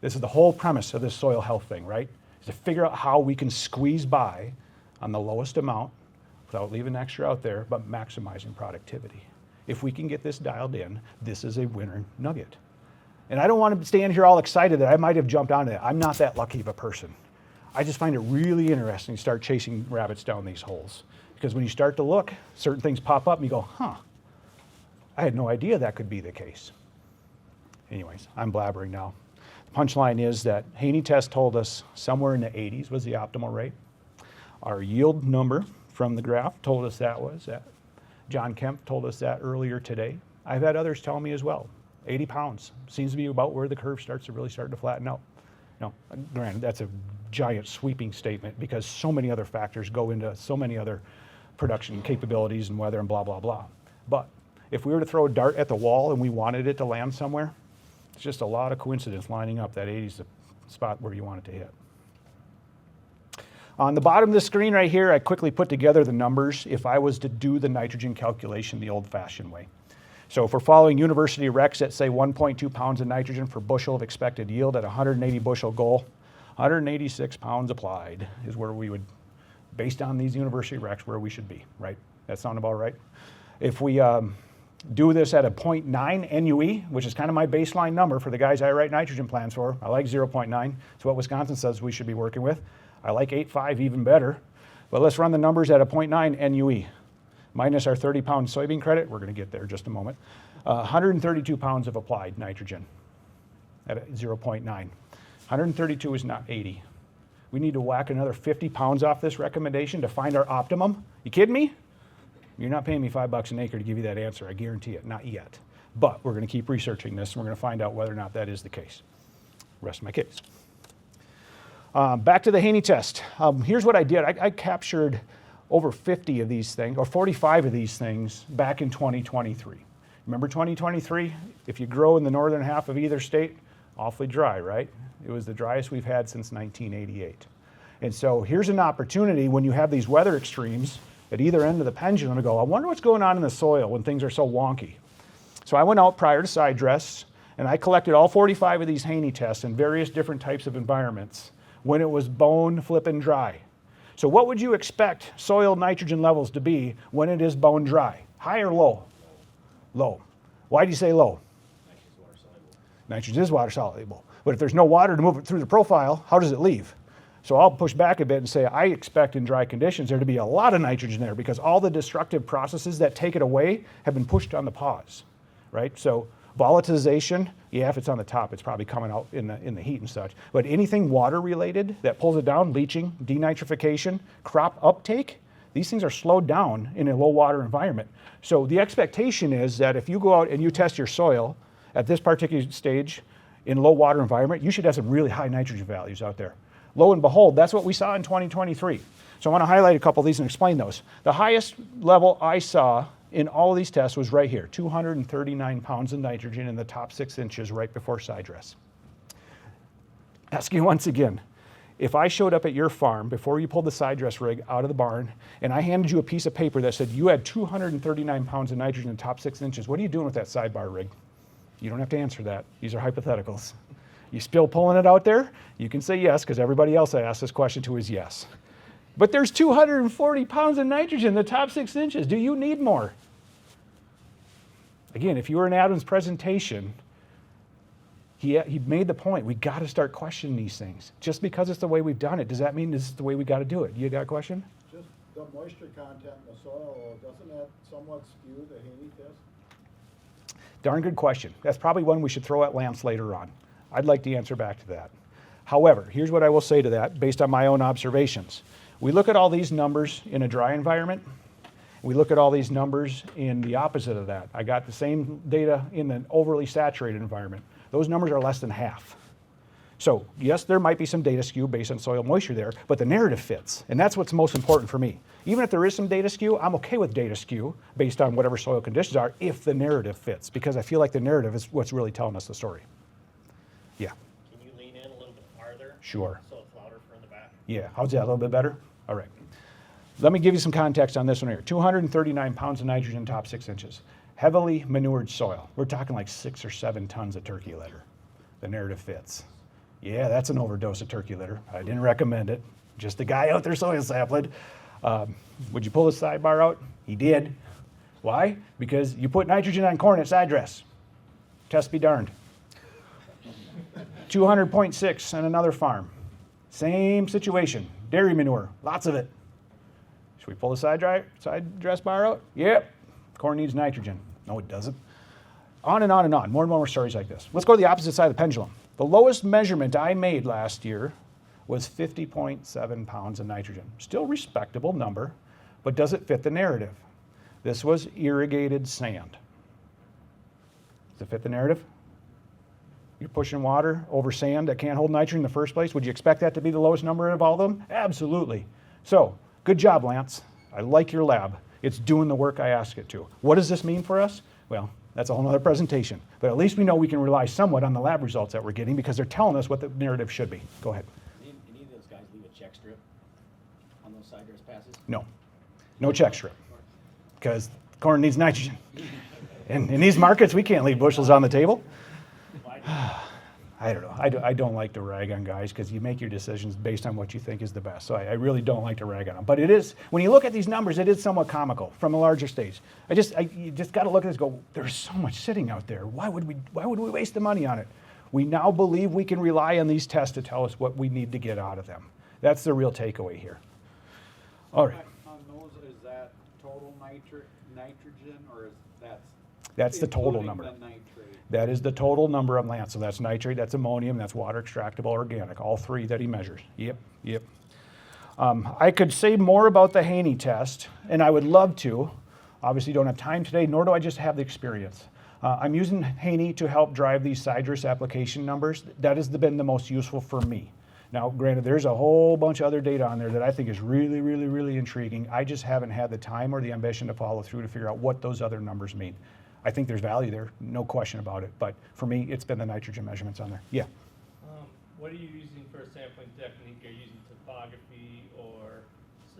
This is the whole premise of this soil health thing, right? Is to figure out how we can squeeze by on the lowest amount without leaving extra out there, but maximizing productivity. If we can get this dialed in, this is a winner nugget. And I don't want to stand here all excited that I might have jumped onto that. I'm not that lucky of a person. I just find it really interesting to start chasing rabbits down these holes. Because when you start to look, certain things pop up and you go, huh, I had no idea that could be the case. Anyways, I'm blabbering now. The punchline is that Haney test told us somewhere in the 80s was the optimal rate. Our yield number from the graph told us that was that. John Kemp told us that earlier today. I've had others tell me as well. 80 pounds seems to be about where the curve starts to flatten out. Now, granted, that's a giant sweeping statement because so many other factors go into so many other production capabilities and weather and blah, blah, blah. But if we were to throw a dart at the wall and we wanted it to land somewhere, it's just a lot of coincidence lining up that 80 is the spot where you want it to hit. On the bottom of the screen right here, I quickly put together the numbers if I was to do the nitrogen calculation the old-fashioned way. So if we're following university recs that say 1.2 pounds of nitrogen per bushel of expected yield at 180 bushel goal, 186 pounds applied is where we would, based on these university recs, where we should be, right? That sound about right? If we do this at a 0.9 NUE, which is kind of my baseline number for the guys I write nitrogen plans for, I like 0.9. It's what Wisconsin says we should be working with. I like 8.5 even better, but let's run the numbers at a 0.9 NUE. Minus our 30-pound soybean credit, we're going to get there in just a moment. 132 pounds of applied nitrogen at 0.9. 132 is not 80. We need to whack another 50 pounds off this recommendation to find our optimum. You kidding me? You're not paying me $5 an acre to give you that answer, I guarantee it, not yet. But we're going to keep researching this and we're going to find out whether or not that is the case. Rest of my case. Back to the Haney test. Here's what I did. I captured over 50 of these things, or 45 of these things back in 2023. Remember 2023? If you grow in the northern half of either state, awfully dry, right? It was the driest we've had since 1988. And so here's an opportunity when you have these weather extremes at either end of the pendulum to go, I wonder what's going on in the soil when things are so wonky. So I went out prior to side dress and I collected all 45 of these Haney tests in various different types of environments when it was bone flipping dry. So what would you expect soil nitrogen levels to be when it is bone dry? High or low? Low. Why do you say low? Nitrogen is water soluble. But if there's no water to move it through the profile, how does it leave? So I'll push back a bit and say I expect in dry conditions there to be a lot of nitrogen there because all the destructive processes that take it away have been pushed on the pause, right? So volatilization, yeah, if it's on the top, it's probably coming out in the heat and such. But anything water related that pulls it down, leaching, denitrification, crop uptake, these things are slowed down in a low water environment. So the expectation is that if you go out and you test your soil at this particular stage in low water environment, you should have some really high nitrogen values out there. Lo and behold, that's what we saw in 2023. So I want to highlight a couple of these and explain those. The highest level I saw in all of these tests was right here, 239 pounds of nitrogen in the top 6 inches right before side dress. Ask you once again, if I showed up at your farm before you pulled the side dress rig out of the barn and I handed you a piece of paper that said you had 239 pounds of nitrogen in the top 6 inches, what are you doing with that sidebar rig? You don't have to answer that. These are hypotheticals. You still pulling it out there? You can say yes, because everybody else I asked this question to is yes. But there's 240 pounds of nitrogen in the top 6 inches. Do you need more? Again, if you were in Adam's presentation, he made the point, we got to start questioning these things. Just because it's the way we've done it, does that mean this is the way we got to do it? You got a question? Just the moisture content in the soil, doesn't that somewhat skew the Haney test? Darn good question. That's probably one we should throw at Lance later on. I'd like to answer back to that. However, here's what I will say to that based on my own observations. We look at all these numbers in a dry environment. We look at all these numbers in the opposite of that. I got the same data in an overly saturated environment. Those numbers are less than half. So yes, there might be some data skew based on soil moisture there, but the narrative fits. And that's what's most important for me. Even if there is some data skew, I'm okay with data skew based on whatever soil conditions are if the narrative fits, because I feel like the narrative is what's really telling us the story. Yeah. Can you lean in a little bit farther? Sure. So it's louder from the back? Yeah, how's that, a little bit better? All right. Let me give you some context on this one here. 239 pounds of nitrogen top 6 inches. Heavily manured soil. We're talking like 6 or 7 tons of turkey litter. The narrative fits. Yeah, that's an overdose of turkey litter. I didn't recommend it. Just a guy out there soil sampling. Would you pull the sidebar out? He did. Why? Because you put nitrogen on corn at side dress. Test be darned. 200.6 on another farm. Same situation. Dairy manure, lots of it. Should we pull the side dress bar out? Yep. Corn needs nitrogen. No, it doesn't. On and on and on. More and more stories like this. Let's go to the opposite side of the pendulum. The lowest measurement I made last year was 50.7 pounds of nitrogen. Still respectable number, but does it fit the narrative? This was irrigated sand. Does it fit the narrative? You're pushing water over sand that can't hold nitrogen in the first place. Would you expect that to be the lowest number of all of them? Absolutely. So, good job, Lance. I like your lab. It's doing the work I asked it to. What does this mean for us? Well, that's a whole other presentation. But at least we know we can rely somewhat on the lab results that we're getting because they're telling us what the narrative should be. Go ahead. Any of those guys leave a check strip on those side dress passes? No. No check strip. Because corn needs nitrogen. And in these markets, we can't leave bushels on the table. I don't know. I don't like to rag on guys because you make your decisions based on what you think is the best. So I really don't like to rag on them. But it is, when you look at these numbers, it is somewhat comical from a larger stage. You just got to look at this and go, there's so much sitting out there. Why would we waste the money on it? We now believe we can rely on these tests to tell us what we need to get out of them. That's the real takeaway here. All right. On those, is that total nitrogen, or is That's the total including number. the nitrate? That is the total number of Lance. So that's nitrate, that's ammonium, that's water extractable organic, all three that he measures. Yep. I could say more about the Haney test, and I would love to. Obviously don't have time today, nor do I just have the experience. I'm using Haney to help drive these side dress application numbers. That has been the most useful for me. Now, granted, there's a whole bunch of other data on there that I think is really, really, really intriguing. I just haven't had the time or the ambition to follow through to figure out what those other numbers mean. I think there's value there, no question about it. But for me, it's been the nitrogen measurements on there. Yeah. What are you using for a sampling technique? Are you using topography, or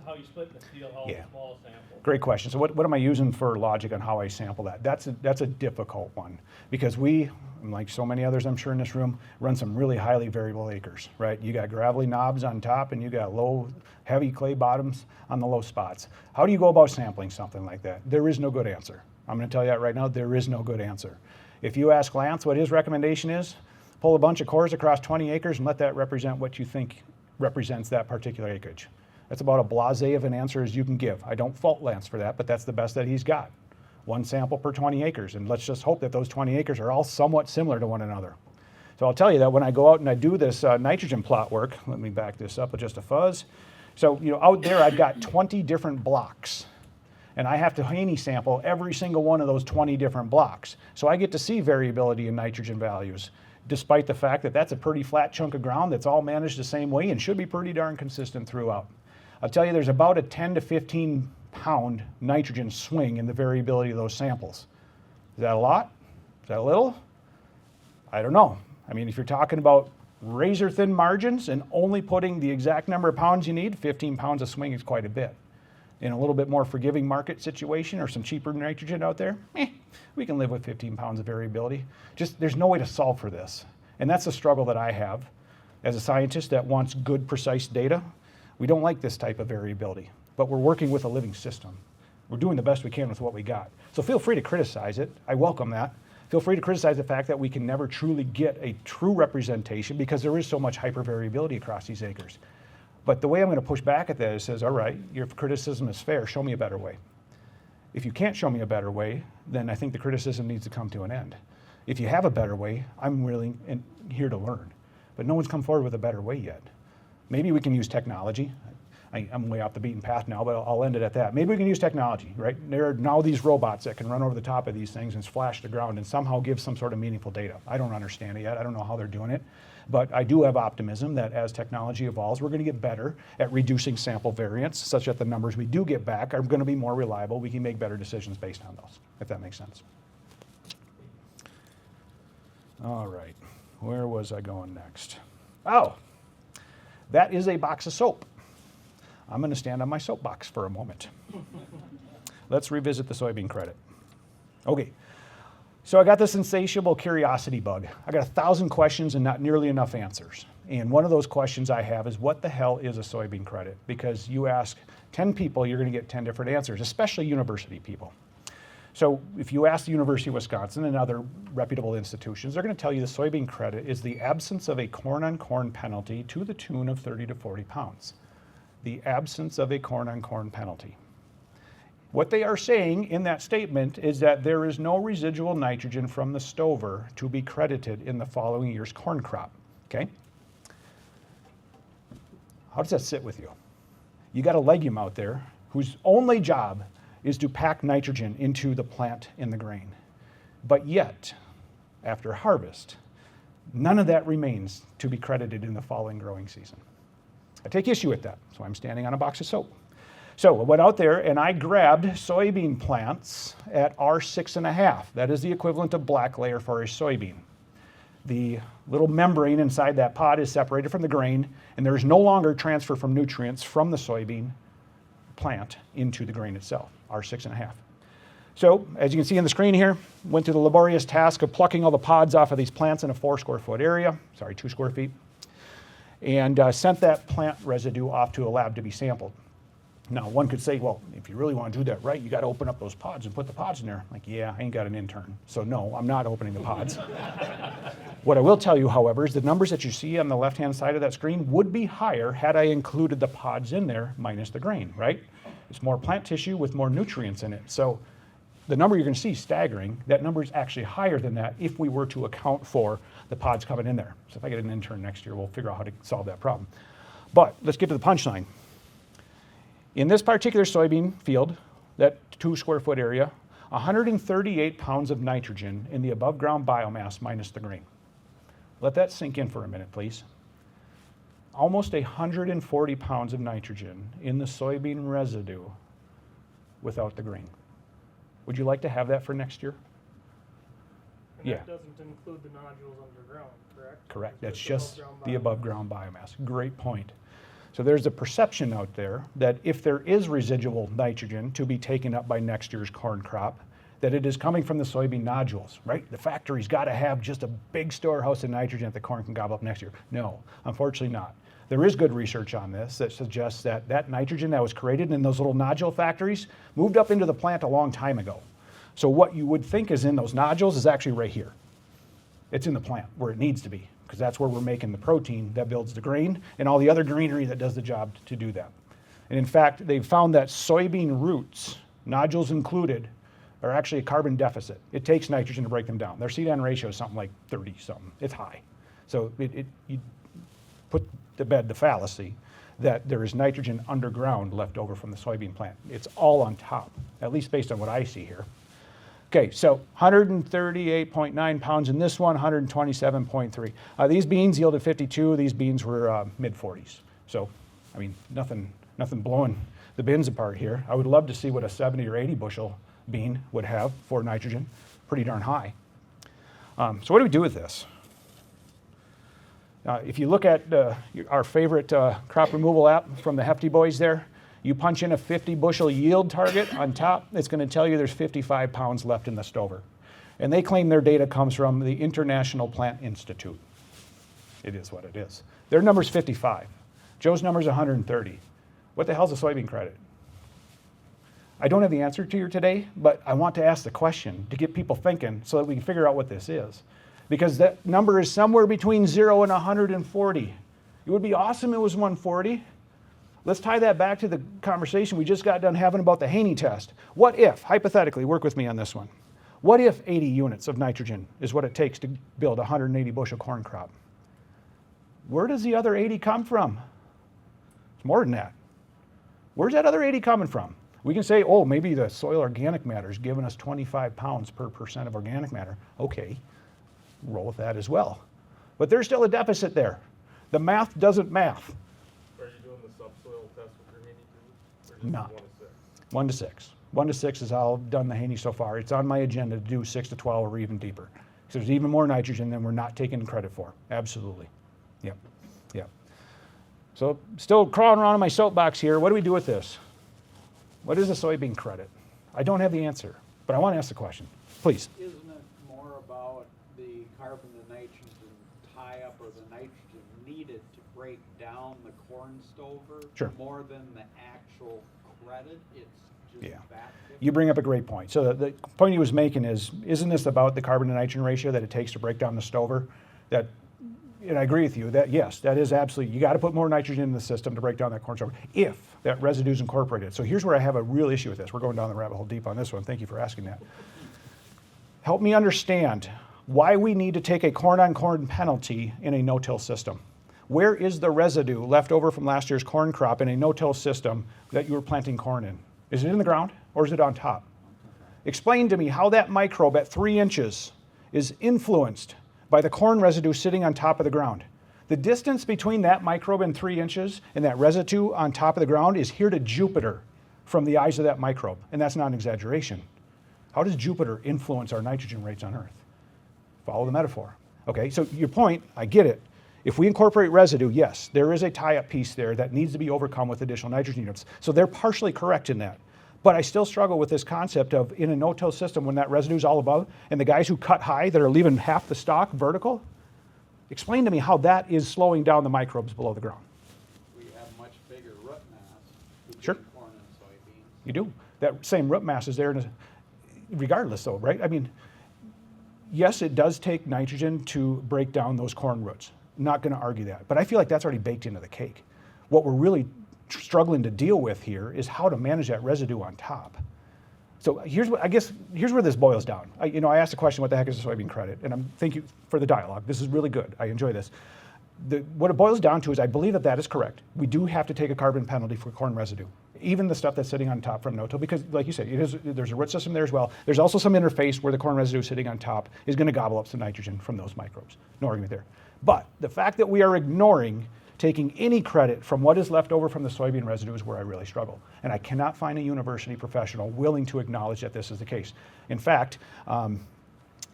how you split the field, how small sample? Great question. So what am I using for logic on how I sample that? That's a difficult one because we, like so many others I'm sure in this room, run some really highly variable acres, right? You got gravelly knobs on top and you got low, heavy clay bottoms on the low spots. How do you go about sampling something like that? There is no good answer. I'm going to tell you that right now, there is no good answer. If you ask Lance what his recommendation is, pull a bunch of cores across 20 acres and let that represent what you think represents that particular acreage. That's about as blasé of an answer as you can give. I don't fault Lance for that, but that's the best that he's got. One sample per 20 acres, and let's just hope that those 20 acres are all somewhat similar to one another. So I'll tell you that when I go out and I do this nitrogen plot work, let me back this up with just a fuzz. So out there I've got 20 different blocks. And I have to Haney sample every single one of those 20 different blocks. So I get to see variability in nitrogen values, despite the fact that that's a pretty flat chunk of ground that's all managed the same way and should be pretty darn consistent throughout. I'll tell you there's about a 10 to 15 pound nitrogen swing in the variability of those samples. Is that a lot? Is that a little? I don't know. I mean, if you're talking about razor thin margins and only putting the exact number of pounds you need, 15 pounds of swing is quite a bit. In a little bit more forgiving market situation or some cheaper nitrogen out there, we can live with 15 pounds of variability. Just there's no way to solve for this. And that's the struggle that I have as a scientist that wants good, precise data. We don't like this type of variability, but we're working with a living system. We're doing the best we can with what we got. So feel free to criticize it. I welcome that. Feel free to criticize the fact that we can never truly get a true representation because there is so much hypervariability across these acres. But the way I'm going to push back at that is says, all right, your criticism is fair, show me a better way. If you can't show me a better way, then I think the criticism needs to come to an end. If you have a better way, I'm willing and here to learn. But no one's come forward with a better way yet. Maybe we can use technology. I'm way off the beaten path now, but I'll end it at that. Maybe we can use technology, right? There are now these robots that can run over the top of these things and splash the ground and somehow give some sort of meaningful data. I don't understand it yet. I don't know how they're doing it. But I do have optimism that as technology evolves, we're going to get better at reducing sample variance such that the numbers we do get back are going to be more reliable. We can make better decisions based on those, if that makes sense. All right, where was I going next? Oh, that is a box of soap. I'm going to stand on my soapbox for a moment. Let's revisit the soybean credit. Okay, So I got this insatiable curiosity bug. I got 1,000 questions and not nearly enough answers. And one of those questions I have is, what the hell is a soybean credit? Because you ask 10 people, you're going to get 10 different answers, especially university people. So if you ask the University of Wisconsin and other reputable institutions, they're going to tell you the soybean credit is the absence of a corn-on-corn penalty to the tune of 30 to 40 pounds. The absence of a corn-on-corn penalty. What they are saying in that statement is that there is no residual nitrogen from the stover to be credited in the following year's corn crop, okay? How does that sit with you? You got a legume out there whose only job is to pack nitrogen into the plant in the grain. But yet, after harvest, none of that remains to be credited in the following growing season. I take issue with that, so I'm standing on a box of soap. So I went out there and I grabbed soybean plants at R6.5. That is the equivalent of black layer for a soybean. The little membrane inside that pod is separated from the grain, and there is no longer transfer from nutrients from the soybean plant into the grain itself, R6.5. So as you can see on the screen here, went through the laborious task of plucking all the pods off of these plants in a 4 square foot area, 2 square feet, and sent that plant residue off to a lab to be sampled. Now, one could say, well, if you really want to do that right, you got to open up those pods and put the pods in there. Like, yeah, I ain't got an intern. So no, I'm not opening the pods. What I will tell you, however, is the numbers that you see on the left-hand side of that screen would be higher had I included the pods in there minus the grain, right? It's more plant tissue with more nutrients in it. So the number you're going to see is staggering. That number is actually higher than that if we were to account for the pods coming in there. So if I get an intern next year, we'll figure out how to solve that problem. But let's get to the punchline. In this particular soybean field, that 2 square foot area, 138 pounds of nitrogen in the above ground biomass minus the grain. Let that sink in for a minute, please. Almost 140 pounds of nitrogen in the soybean residue without the grain. Would you like to have that for next year? And Yeah. that doesn't include the nodules underground, correct? Correct. That's Just just above-ground the biomass. above ground biomass. Great point. So there's a perception out there that if there is residual nitrogen to be taken up by next year's corn crop, that it is coming from the soybean nodules, right? The factory's got to have just a big storehouse of nitrogen that the corn can gobble up next year. No, unfortunately not. There is good research on this that suggests that that nitrogen that was created in those little nodule factories moved up into the plant a long time ago. So what you would think is in those nodules is actually right here. It's in the plant where it needs to be, because that's where we're making the protein that builds the grain and all the other greenery that does the job to do that. And in fact, they've found that soybean roots, nodules included, are actually a carbon deficit. It takes nitrogen to break them down. Their seed-end ratio is something like 30-something. It's high. So you put to bed the fallacy that there is nitrogen underground left over from the soybean plant. It's all on top, at least based on what I see here. Okay, so 138.9 pounds in this one, 127.3. These beans yielded 52. These beans were mid-40s. So, I mean, nothing blowing the bins apart here. I would love to see what a 70 or 80 bushel bean would have for nitrogen. Pretty darn high. So what do we do with this? If you look at our favorite crop removal app from the Hefty Boys there, you punch in a 50 bushel yield target on top, it's going to tell you there's 55 pounds left in the stover. And they claim their data comes from the International Plant Institute. It is what it is. Their number's 55. Joe's number's 130. What the hell's a soybean credit? I don't have the answer to you today, but I want to ask the question to get people thinking so that we can figure out what this is. Because that number is somewhere between 0 and 140. It would be awesome if it was 140. Let's tie that back to the conversation we just got done having about the Haney test. What if, hypothetically, work with me on this one, what if 80 units of nitrogen is what it takes to build a 180 bushel corn crop? Where does the other 80 come from? It's more than that. Where's that other 80 coming from? We can say, oh, maybe the soil organic matter is giving us 25 pounds per % of organic matter. Okay, roll with that as well. But there's still a deficit there. The math doesn't math. Are you doing the subsoil test with your Haney too? Or just No. 1 to 6? 1 to 6. 1 to 6 is how I've done the Haney so far. It's on my agenda to do 6 to 12 or even deeper. So there's even more nitrogen than we're not taking credit for. Absolutely. Yep. Yep. So still crawling around in my soapbox here. What do we do with this? What is a soybean credit? I don't have the answer, but I want to ask the question. Please. Isn't it more for the nitrogen needed to break down the corn stover. Sure. More than the actual credit, it's just Yeah. that. You bring up a great point. So the point he was making is, isn't this about the carbon to nitrogen ratio that it takes to break down the stover? That, and I agree with you that yes, that is absolutely, you got to put more nitrogen in the system to break down that corn stover if that residue is incorporated. So here's where I have a real issue with this. We're going down the rabbit hole deep on this one. Thank you for asking that. Help me understand why we need to take a corn-on-corn penalty in a no-till system. Where is the residue left over from last year's corn crop in a no-till system that you were planting corn in? Is it in the ground or is it on top? Explain to me how that microbe at 3 inches is influenced by the corn residue sitting on top of the ground. The distance between that microbe in 3 inches and that residue on top of the ground is here to Jupiter from the eyes of that microbe, and that's not an exaggeration. How does Jupiter influence our nitrogen rates on Earth? Follow the metaphor. Okay, so your point, I get it. If we incorporate residue, yes, there is a tie-up piece there that needs to be overcome with additional nitrogen units. So they're partially correct in that. But I still struggle with this concept of in a no-till system when that residue is all above and the guys who cut high that are leaving half the stalk vertical, explain to me how that is slowing down the microbes below the ground. We have much bigger root mass between Sure. corn and soybeans. You do. That same root mass is there regardless though, right? I mean, yes, it does take nitrogen to break down those corn roots. Not going to argue that. But I feel like that's already baked into the cake. What we're really struggling to deal with here is how to manage that residue on top. So here's what, I guess, here's where this boils down. I asked the question, what the heck is a soybean credit? And thank you for the dialogue. This is really good. I enjoy this. What it boils down to is I believe that that is correct. We do have to take a carbon penalty for corn residue, even the stuff that's sitting on top from no-till, because like you said, there's a root system there as well. There's also some interface where the corn residue sitting on top is going to gobble up some nitrogen from those microbes. No argument there. But the fact that we are ignoring taking any credit from what is left over from the soybean residue is where I really struggle. And I cannot find a university professional willing to acknowledge that this is the case. In fact,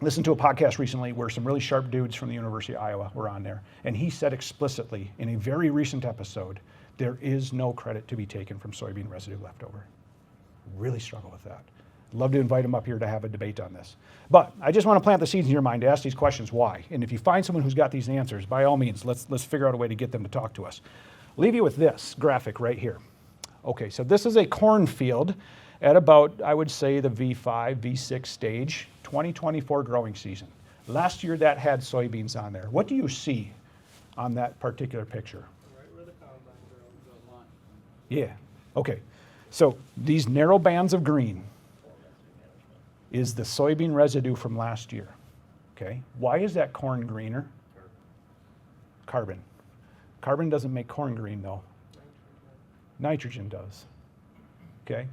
listened to a podcast recently where some really sharp dudes from the University of Iowa were on there. And he said explicitly in a very recent episode, there is no credit to be taken from soybean residue left over. Really struggle with that. Love to invite him up here to have a debate on this. But I just want to plant the seeds in your mind to ask these questions, why? And if you find someone who's got these answers, by all means, let's figure out a way to get them to talk to us. Leave you with this graphic right here. Okay, so this is a cornfield at about, I would say, the V5, V6 stage, 2024 growing season. Last year that had soybeans on there. What do you see on that particular picture? Right where the combine goes. Yeah, okay. So these narrow bands of green is the soybean residue from last year, okay? Why is that corn greener? Carbon. Carbon doesn't make corn green though. Nitrogen does, okay?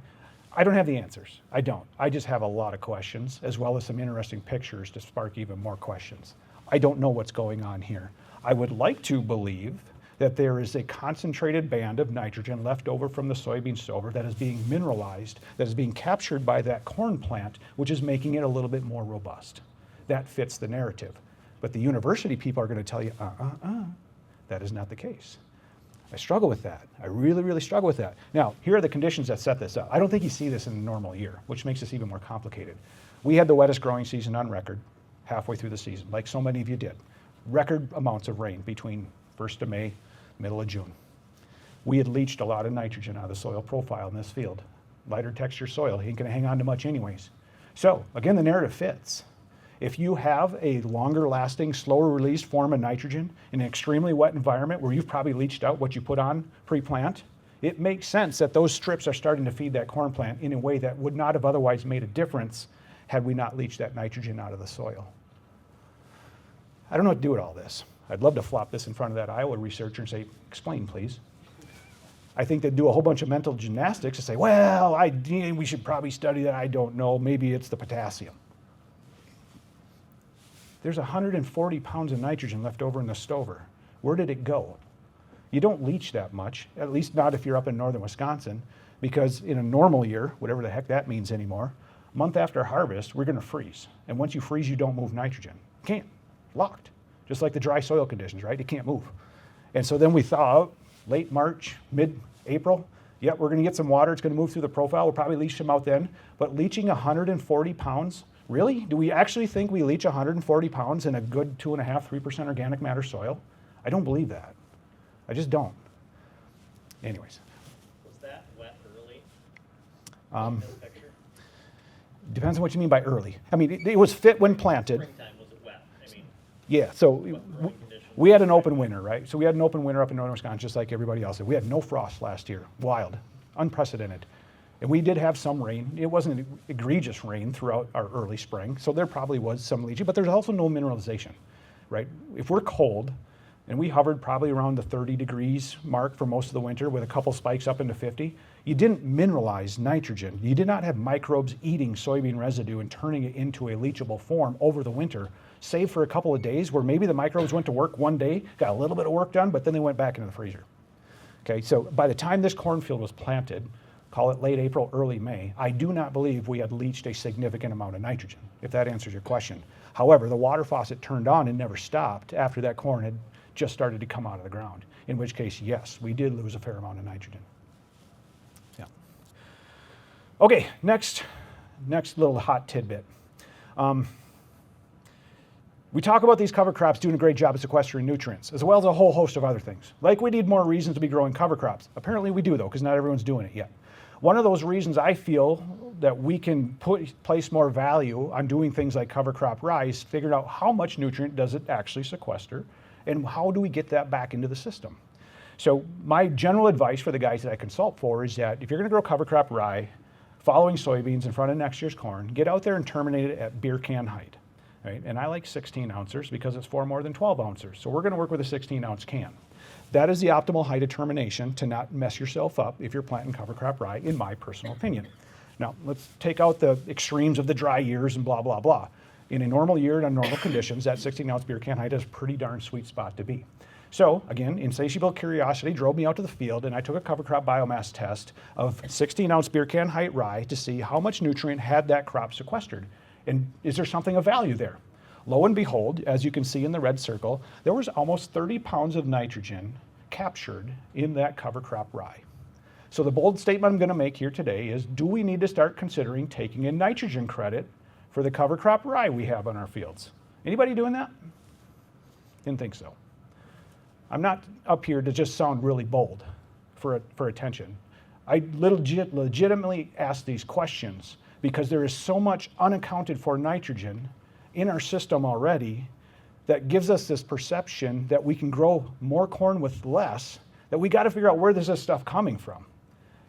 I don't have the answers, I don't. I just have a lot of questions as well as some interesting pictures to spark even more questions. I don't know what's going on here. I would like to believe that there is a concentrated band of nitrogen left over from the soybean stover that is being mineralized, that is being captured by that corn plant, which is making it a little bit more robust. That fits the narrative. But the university people are going to tell you, that is not the case. I struggle with that. I really, really struggle with that. Now, here are the conditions that set this up. I don't think you see this in a normal year, which makes this even more complicated. We had the wettest growing season on record halfway through the season, like so many of you did. Record amounts of rain between 1st of May, middle of June. We had leached a lot of nitrogen out of the soil profile in this field. Lighter texture soil, he ain't gonna hang on to much anyways. So again, the narrative fits. If you have a longer lasting, slower released form of nitrogen in an extremely wet environment where you've probably leached out what you put on pre-plant, it makes sense that those strips are starting to feed that corn plant in a way that would not have otherwise made a difference had we not leached that nitrogen out of the soil. I don't know what to do with all this. I'd love to flop this in front of that Iowa researcher and say, explain, please. I think they'd do a whole bunch of mental gymnastics to say, well, we should probably study that. I don't know. Maybe it's the potassium. There's 140 pounds of nitrogen left over in the stover. Where did it go? You don't leach that much, at least not if you're up in northern Wisconsin, because in a normal year, whatever the heck that means anymore, a month after harvest, we're going to freeze. And once you freeze, you don't move nitrogen. You can't. Locked. Just like the dry soil conditions, right? It can't move. And so then we thaw out late March, mid-April. Yep, we're going to get some water. It's going to move through the profile. We'll probably leach some out then. But leaching 140 pounds, really? Do we actually think we leach 140 pounds in a good 2.5%, 3% organic matter soil? I don't believe that. I just don't. Anyways, Was that wet early um, in this picture? depends on what you mean by early. I mean, it was fit when planted. Springtime, was it wet? I mean, Yeah, so what growing conditions? we had an open winter, right? So we had an open winter up in northern Wisconsin, just like everybody else did. We had no frost last year, wild, unprecedented. And we did have some rain. It wasn't egregious rain throughout our early spring, so there probably was some leaching, but there's also no mineralization, right? If we're cold, and we hovered probably around the 30 degrees mark for most of the winter with a couple spikes up into 50, you didn't mineralize nitrogen. You did not have microbes eating soybean residue and turning it into a leachable form over the winter, save for a couple of days where maybe the microbes went to work one day, got a little bit of work done, but then they went back into the freezer. Okay, so by the time this cornfield was planted, call it late April, early May, I do not believe we had leached a significant amount of nitrogen, if that answers your question. However, the water faucet turned on and never stopped after that corn had just started to come out of the ground, in which case, yes, we did lose a fair amount of nitrogen. Yeah. Okay, next little hot tidbit. We talk about these cover crops doing a great job of sequestering nutrients, as well as a whole host of other things. Like we need more reasons to be growing cover crops. Apparently we do though, because not everyone's doing it yet. One of those reasons I feel that we can place more value on doing things like cover crop rye is figuring out how much nutrient does it actually sequester, and how do we get that back into the system. So my general advice for the guys that I consult for is that if you're going to grow cover crop rye, following soybeans in front of next year's corn, get out there and terminate it at beer can height. Right? And I like 16 ounces because it's for more than 12 ounces. So we're going to work with a 16-ounce can. That is the optimal height of termination to not mess yourself up if you're planting cover crop rye, in my personal opinion. Now, let's take out the extremes of the dry years and blah, blah, blah. In a normal year and under normal conditions, that 16-ounce beer can height is a pretty darn sweet spot to be. So again, insatiable curiosity drove me out to the field and I took a cover crop biomass test of 16-ounce beer can height rye to see how much nutrient had that crop sequestered. And is there something of value there? Lo and behold, as you can see in the red circle, there was almost 30 pounds of nitrogen captured in that cover crop rye. So the bold statement I'm going to make here today is, do we need to start considering taking a nitrogen credit for the cover crop rye we have on our fields? Anybody doing that? Didn't think so. I'm not up here to just sound really bold for attention. I legitimately ask these questions because there is so much unaccounted for nitrogen in our system already that gives us this perception that we can grow more corn with less, that we got to figure out where is this stuff coming from.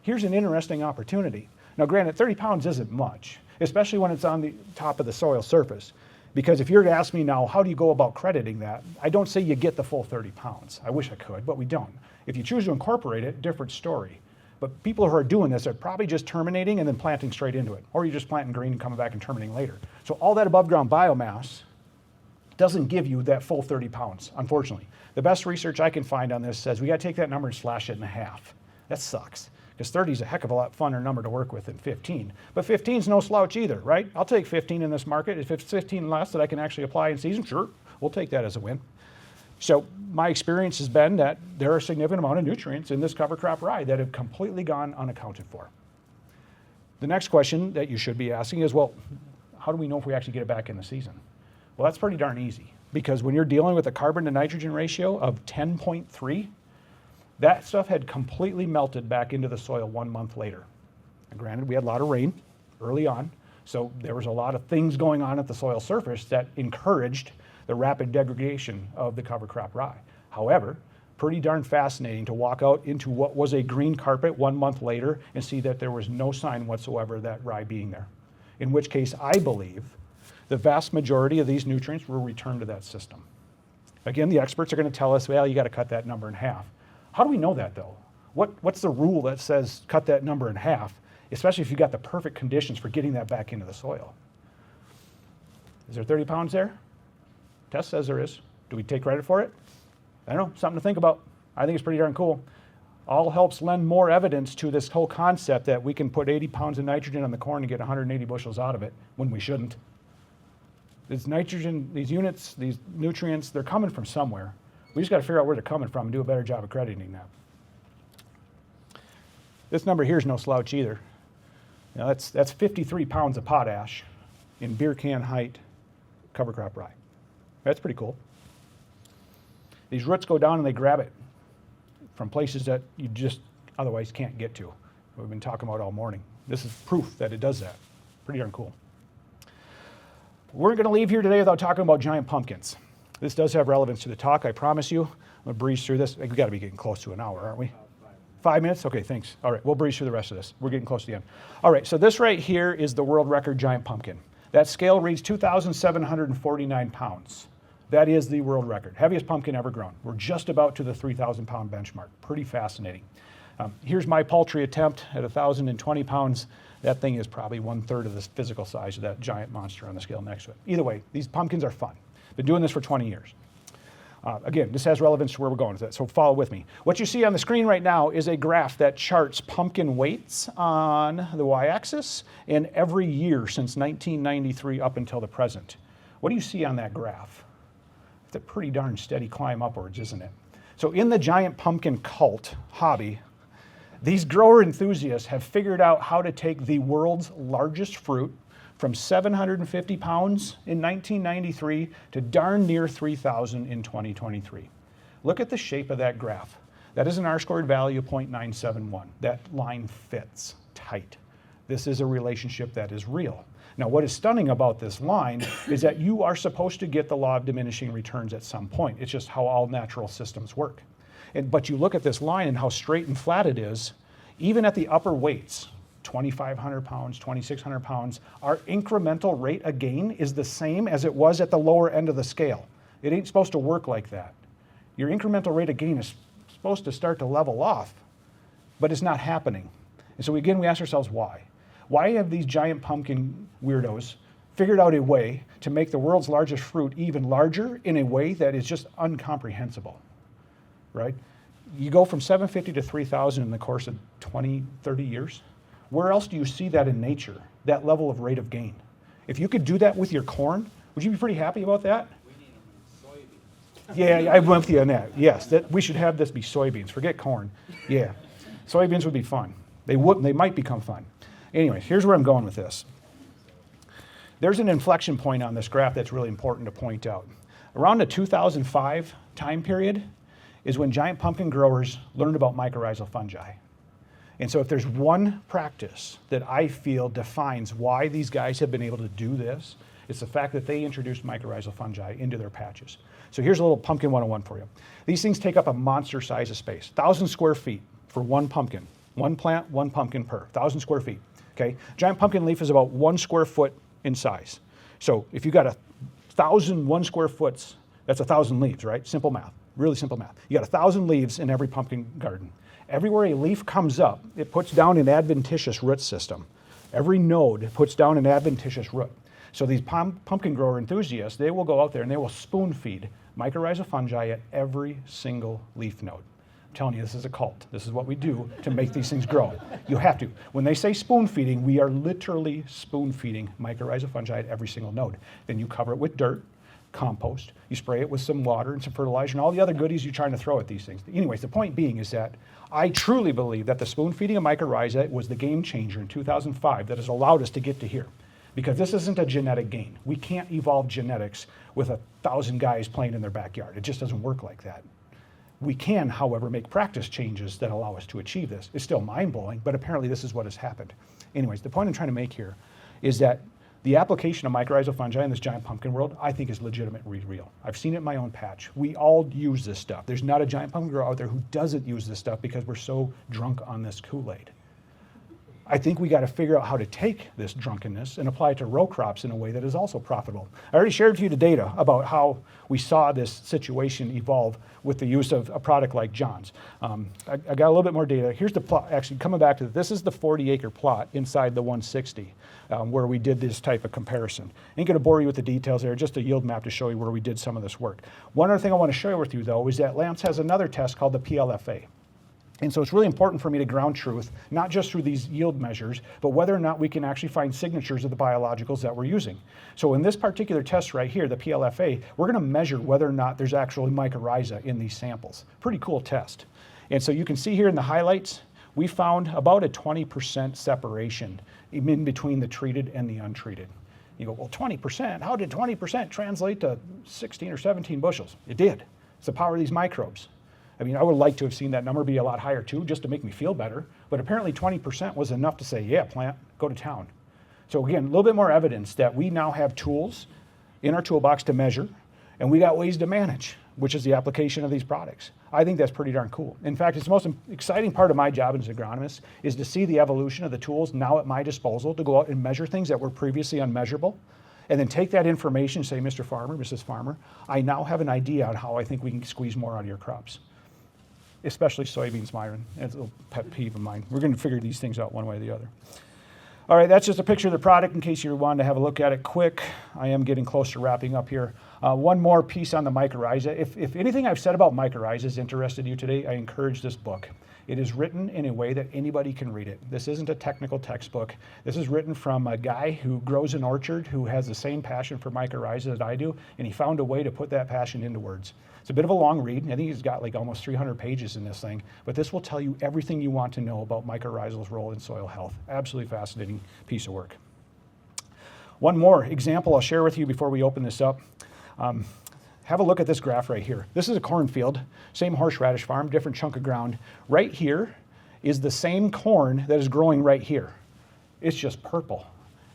Here's an interesting opportunity. Now granted, 30 pounds isn't much, especially when it's on the top of the soil surface. Because if you're to ask me now, how do you go about crediting that? I don't say you get the full 30 pounds. I wish I could, but we don't. If you choose to incorporate it, different story. But people who are doing this are probably just terminating and then planting straight into it. Or you're just planting green and coming back and terminating later. So all that above ground biomass doesn't give you that full 30 pounds, unfortunately. The best research I can find on this says we got to take that number and slash it in half. That sucks. Because 30 is a heck of a lot funner number to work with than 15. But 15 is no slouch either, right? I'll take 15 in this market. If it's 15 less that I can actually apply in season, sure, we'll take that as a win. So my experience has been that there are a significant amount of nutrients in this cover crop rye that have completely gone unaccounted for. The next question that you should be asking is, well, how do we know if we actually get it back in the season? Well, that's pretty darn easy. Because when you're dealing with a carbon to nitrogen ratio of 10.3, that stuff had completely melted back into the soil 1 month later. And granted, we had a lot of rain early on, so there was a lot of things going on at the soil surface that encouraged the rapid degradation of the cover crop rye. However, pretty darn fascinating to walk out into what was a green carpet 1 month later and see that there was no sign whatsoever of that rye being there. In which case, I believe the vast majority of these nutrients will return to that system. Again, the experts are going to tell us, well, you got to cut that number in half. How do we know that though? What's the rule that says cut that number in half, especially if you got the perfect conditions for getting that back into the soil? Is there 30 pounds there? Test says there is. Do we take credit for it? I don't know, something to think about. I think it's pretty darn cool. All helps lend more evidence to this whole concept that we can put 80 pounds of nitrogen on the corn and get 180 bushels out of it when we shouldn't. This nitrogen, these units, these nutrients, they're coming from somewhere. We just got to figure out where they're coming from and do a better job of crediting that. This number here is no slouch either. Now that's 53 pounds of potash in beer can height cover crop rye. That's pretty cool. These roots go down and they grab it from places that you just otherwise can't get to. We've been talking about all morning. This is proof that it does that. Pretty darn cool. We're going to leave here today without talking about giant pumpkins. This does have relevance to the talk, I promise you. I'm going to breeze through this. We've got to be getting close to an hour, aren't we? 5 minutes? Okay, thanks. All right, we'll breeze through the rest of this. We're getting close to the end. All right, so this right here is the world record giant pumpkin. That scale reads 2,749 pounds. That is the world record. Heaviest pumpkin ever grown. We're just about to the 3,000 pound benchmark. Pretty fascinating. Here's my paltry attempt at 1,020 pounds. That thing is probably 1/3 of the physical size of that giant monster on the scale next to it. Either way, these pumpkins are fun. Been doing this for 20 years. Again, this has relevance to where we're going with it, so follow with me. What you see on the screen right now is a graph that charts pumpkin weights on the y-axis and every year since 1993 up until the present. What do you see on that graph? It's a pretty darn steady climb upwards, isn't it? So in the giant pumpkin cult hobby, these grower enthusiasts have figured out how to take the world's largest fruit from 750 pounds in 1993 to darn near 3,000 in 2023. Look at the shape of that graph. That is an R-squared value of 0.971. That line fits tight. This is a relationship that is real. Now, what is stunning about this line is that you are supposed to get the law of diminishing returns at some point. It's just how all natural systems work. But you look at this line and how straight and flat it is, even at the upper weights, 2,500 pounds, 2,600 pounds, our incremental rate of gain is the same as it was at the lower end of the scale. It ain't supposed to work like that. Your incremental rate of gain is supposed to start to level off, but it's not happening. And so again, we ask ourselves why? Why have these giant pumpkin weirdos figured out a way to make the world's largest fruit even larger in a way that is just incomprehensible, right? You go from 750 to 3,000 in the course of 20, 30 years. Where else do you see that in nature, that level of rate of gain? If you could do that with your corn, would you be pretty happy about that? We need them in soybeans. Yeah, I went with you on that. Yes, that we should have this be soybeans. Forget corn. Yeah, soybeans would be fun. They might become fun. Anyways, here's where I'm going with this. There's an inflection point on this graph that's really important to point out. Around the 2005 time period is when giant pumpkin growers learned about mycorrhizal fungi. And so if there's one practice that I feel defines why these guys have been able to do this, it's the fact that they introduced mycorrhizal fungi into their patches. So here's a little pumpkin 101 for you. These things take up a monster size of space, 1,000 square feet for one pumpkin. One plant, one pumpkin per, 1,000 square feet, okay? Giant pumpkin leaf is about 1 square foot in size. So if you got 1,000 1 square foots, that's 1,000 leaves, right? Simple math, really simple math. You got 1,000 leaves in every pumpkin garden. Everywhere a leaf comes up, it puts down an adventitious root system. Every node puts down an adventitious root. So these pumpkin grower enthusiasts, they will go out there and they will spoon feed mycorrhizal fungi at every single leaf node. I'm telling you, this is a cult. This is what we do to make these things grow. You have to. When they say spoon feeding, we are literally spoon feeding mycorrhizal fungi at every single node. Then you cover it with dirt, compost, you spray it with some water and some fertilizer and all the other goodies you're trying to throw at these things. Anyways, the point being is that I truly believe that the spoon feeding of mycorrhiza was the game changer in 2005 that has allowed us to get to here. Because this isn't a genetic gain. We can't evolve genetics with 1,000 guys playing in their backyard. It just doesn't work like that. We can, however, make practice changes that allow us to achieve this. It's still mind-blowing, but apparently this is what has happened. Anyways, the point I'm trying to make here is that the application of mycorrhizal fungi in this giant pumpkin world, I think is legitimately real. I've seen it in my own patch. We all use this stuff. There's not a giant pumpkin grower out there who doesn't use this stuff because we're so drunk on this Kool-Aid. I think we got to figure out how to take this drunkenness and apply it to row crops in a way that is also profitable. I already shared with you the data about how we saw this situation evolve with the use of a product like John's. I got a little bit more data. Here's the plot, actually coming back to this is the 40-acre plot inside the 160 where we did this type of comparison. I ain't going to bore you with the details there, just a yield map to show you where we did some of this work. One other thing I want to share with you though is that Lance has another test called the PLFA. And so it's really important for me to ground truth, not just through these yield measures, but whether or not we can actually find signatures of the biologicals that we're using. So in this particular test right here, the PLFA, we're going to measure whether or not there's actually mycorrhiza in these samples. Pretty cool test. And so you can see here in the highlights, we found about a 20% separation in between the treated and the untreated. You go, well, 20%, how did 20% translate to 16 or 17 bushels? It did. It's the power of these microbes. I mean, I would like to have seen that number be a lot higher too, just to make me feel better. But apparently 20% was enough to say, yeah, plant, go to town. So again, a little bit more evidence that we now have tools in our toolbox to measure, and we got ways to manage, which is the application of these products. I think that's pretty darn cool. In fact, it's the most exciting part of my job as an agronomist is to see the evolution of the tools now at my disposal to go out and measure things that were previously unmeasurable, and then take that information and say, Mr. Farmer, Mrs. Farmer, I now have an idea on how I think we can squeeze more out of your crops. Especially soybeans, Myron. It's a little pet peeve of mine. We're going to figure these things out one way or the other. All right, that's just a picture of the product in case you wanted to have a look at it quick. I am getting close to wrapping up here. One more piece on the mycorrhiza. If anything I've said about mycorrhiza has interested you today, I encourage this book. It is written in a way that anybody can read it. This isn't a technical textbook. This is written from a guy who grows an orchard who has the same passion for mycorrhiza that I do, and he found a way to put that passion into words. It's a bit of a long read. I think he's got like almost 300 pages in this thing, but this will tell you everything you want to know about mycorrhizal's role in soil health. Absolutely fascinating piece of work. One more example I'll share with you before we open this up. Have a look at this graph right here. This is a cornfield, same horseradish farm, different chunk of ground. Right here is the same corn that is growing right here. It's just purple.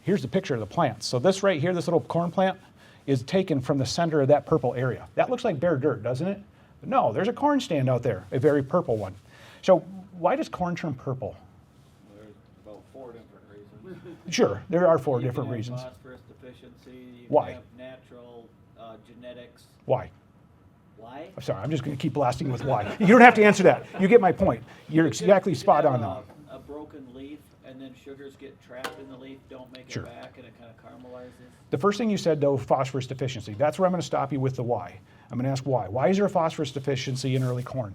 Here's the picture of the plants. So this right here, this little corn plant, is taken from the center of that purple area. That looks like bare dirt, doesn't it? But no, there's a corn stand out there, a very purple one. So why does corn turn purple? There's about 4 different reasons. Sure, there are 4 You different can have reasons. phosphorus deficiency, you Why? can have natural genetics. Why? Why? I'm sorry, I'm just going to keep blasting with why. You don't have to answer that. You get my point. You're exactly spot on though. A broken leaf, and then sugars get trapped in the leaf, don't make Sure. it back, and it kind of caramelizes. The first thing you said though, phosphorus deficiency. That's where I'm going to stop you with the why. I'm going to ask why. Why is there a phosphorus deficiency in early corn?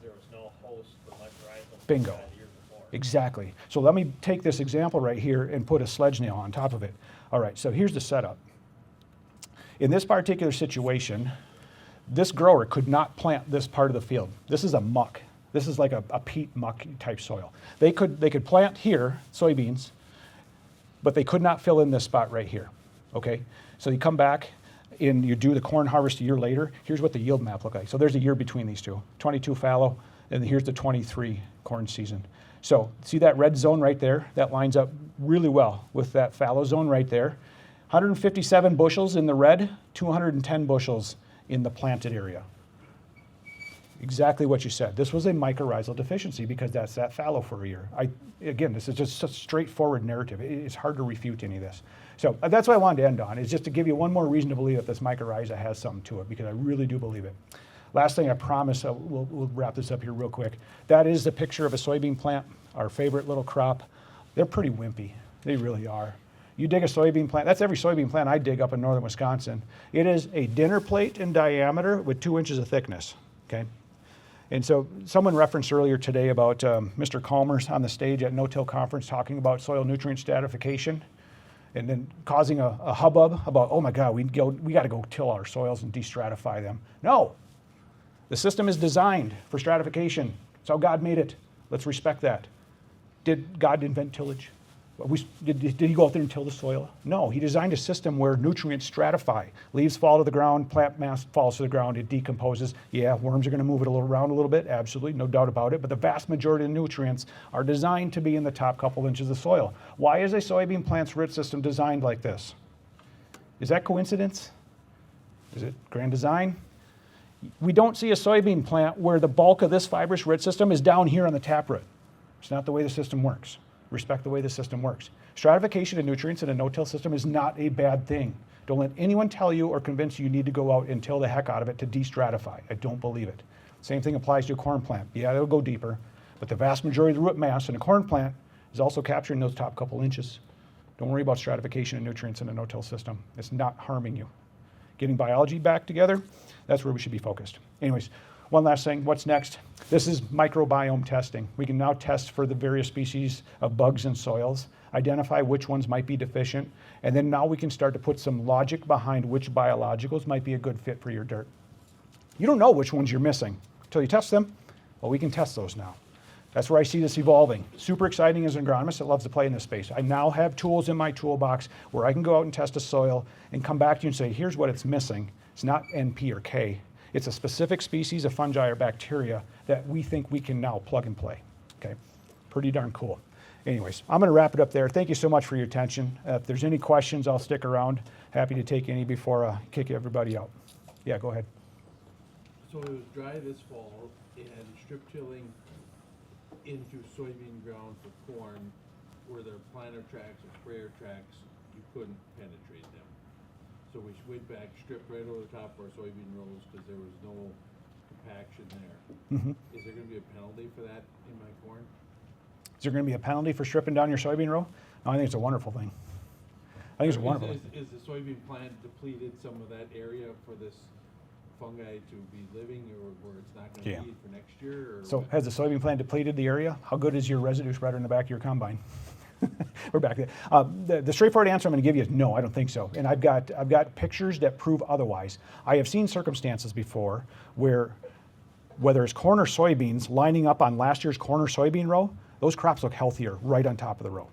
Because there was no host for mycorrhizal. Bingo. The year before. Exactly. So let me take this example right here and put a sledge nail on top of it. All right, so here's the setup. In this particular situation, this grower could not plant this part of the field. This is a muck. This is like a peat muck type soil. They could plant here soybeans, but they could not fill in this spot right here. Okay, so you come back and you do the corn harvest a year later. Here's what the yield map look like. So there's a year between these two, 22 fallow, and here's the 23 corn season. So see that red zone right there? That lines up really well with that fallow zone right there. 157 bushels in the red, 210 bushels in the planted area. Exactly what you said. This was a mycorrhizal deficiency because that's that fallow for a year. Again, this is just such a straightforward narrative. It's hard to refute any of this. So that's what I wanted to end on, is just to give you one more reason to believe that this mycorrhiza has something to it, because I really do believe it. Last thing I promise, we'll wrap this up here real quick. That is the picture of a soybean plant, our favorite little crop. They're pretty wimpy. They really are. You dig a soybean plant, that's every soybean plant I dig up in northern Wisconsin. It is a dinner plate in diameter with 2 inches of thickness, okay? And so someone referenced earlier today about Mr. Calmer's on the stage at No-Till Conference talking about soil nutrient stratification and then causing a hubbub about, oh my God, we got to go till our soils and de-stratify them. No, the system is designed for stratification. It's how God made it. Let's respect that. Did God invent tillage? Did he go out there and till the soil? No, he designed a system where nutrients stratify. Leaves fall to the ground, plant mass falls to the ground, it decomposes. Yeah, worms are going to move it around a little bit, absolutely, no doubt about it, but the vast majority of nutrients are designed to be in the top couple inches of soil. Why is a soybean plant's root system designed like this? Is that coincidence? Is it grand design? We don't see a soybean plant where the bulk of this fibrous root system is down here on the taproot. It's not the way the system works. Respect the way the system works. Stratification of nutrients in a no-till system is not a bad thing. Don't let anyone tell you or convince you need to go out and till the heck out of it to de-stratify. I don't believe it. Same thing applies to a corn plant. Yeah, it'll go deeper, but the vast majority of the root mass in a corn plant is also capturing those top couple inches. Don't worry about stratification of nutrients in a no-till system. It's not harming you. Getting biology back together, that's where we should be focused. Anyways, one last thing, what's next? This is microbiome testing. We can now test for the various species of bugs in soils, identify which ones might be deficient, and then now we can start to put some logic behind which biologicals might be a good fit for your dirt. You don't know which ones you're missing until you test them. Well, we can test those now. That's where I see this evolving. Super exciting as an agronomist that loves to play in this space. I now have tools in my toolbox where I can go out and test a soil and come back to you and say, here's what it's missing. It's not NP or K. It's a specific species of fungi or bacteria that we think we can now plug and play, okay? Pretty darn cool. Anyways, I'm gonna wrap it up there. Thank you so much for your attention. If there's any questions, I'll stick around. Happy to take any before I kick everybody out. Yeah, go ahead. So it was dry this fall, and strip tilling into soybean ground for corn, where there are planter tracks or sprayer tracks, you couldn't penetrate them. So we went back, stripped right over the top of our soybean rows, because there was no compaction there. Is there gonna be a penalty for that in my corn? Is there gonna be a penalty for stripping down your soybean row? No, I think it's a wonderful thing. I think it's a wonderful thing. Is the soybean plant depleted some of that area for this fungi to be living, or where it's not Yeah. gonna be for next year, or? So what? has the soybean plant depleted the area? How good is your residue spreader in the back of your combine? We're back there. The straightforward answer I'm going to give you is no, I don't think so. And I've got pictures that prove otherwise. I have seen circumstances before where, whether it's corn or soybeans, lining up on last year's corn or soybean row, those crops look healthier right on top of the row.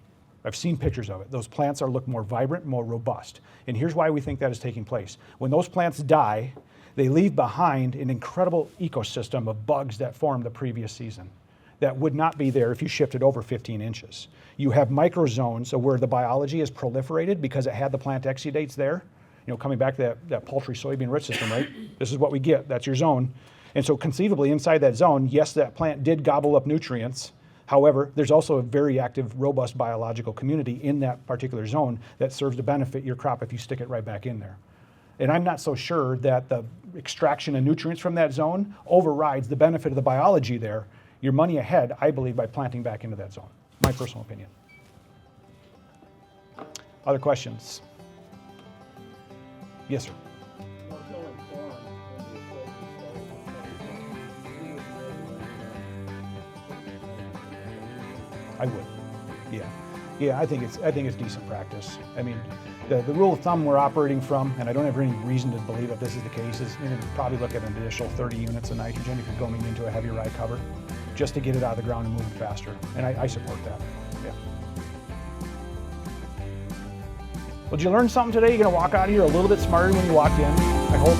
I've seen pictures of it. Those plants look more vibrant, more robust. And here's why we think that is taking place. When those plants die, they leave behind an incredible ecosystem of bugs that formed the previous season that would not be there if you shifted over 15 inches. You have microzones where the biology is proliferated because it had the plant exudates there. You know, coming back to that poultry soybean rich system, right? This is what we get, that's your zone. And so conceivably inside that zone, yes, that plant did gobble up nutrients. However, there's also a very active, robust biological community in that particular zone that serves to benefit your crop if you stick it right back in there. And I'm not so sure that the extraction of nutrients from that zone overrides the benefit of the biology there. You're money ahead, I believe, by planting back into that zone. My personal opinion. Other questions? Yes, sir. Well, killing corn, when you put the I would. Yeah. Yeah, I think it's decent practice. I mean, the rule of thumb we're operating from, and I don't have any reason to believe that this is the case, is you're going to probably look at an additional 30 units of nitrogen if you're going into a heavy rye cover, just to get it out of the ground and move it faster. And I support that. Yeah. Well, did you learn something today? You're going to walk out of here a little bit smarter than when you walked in, I hope.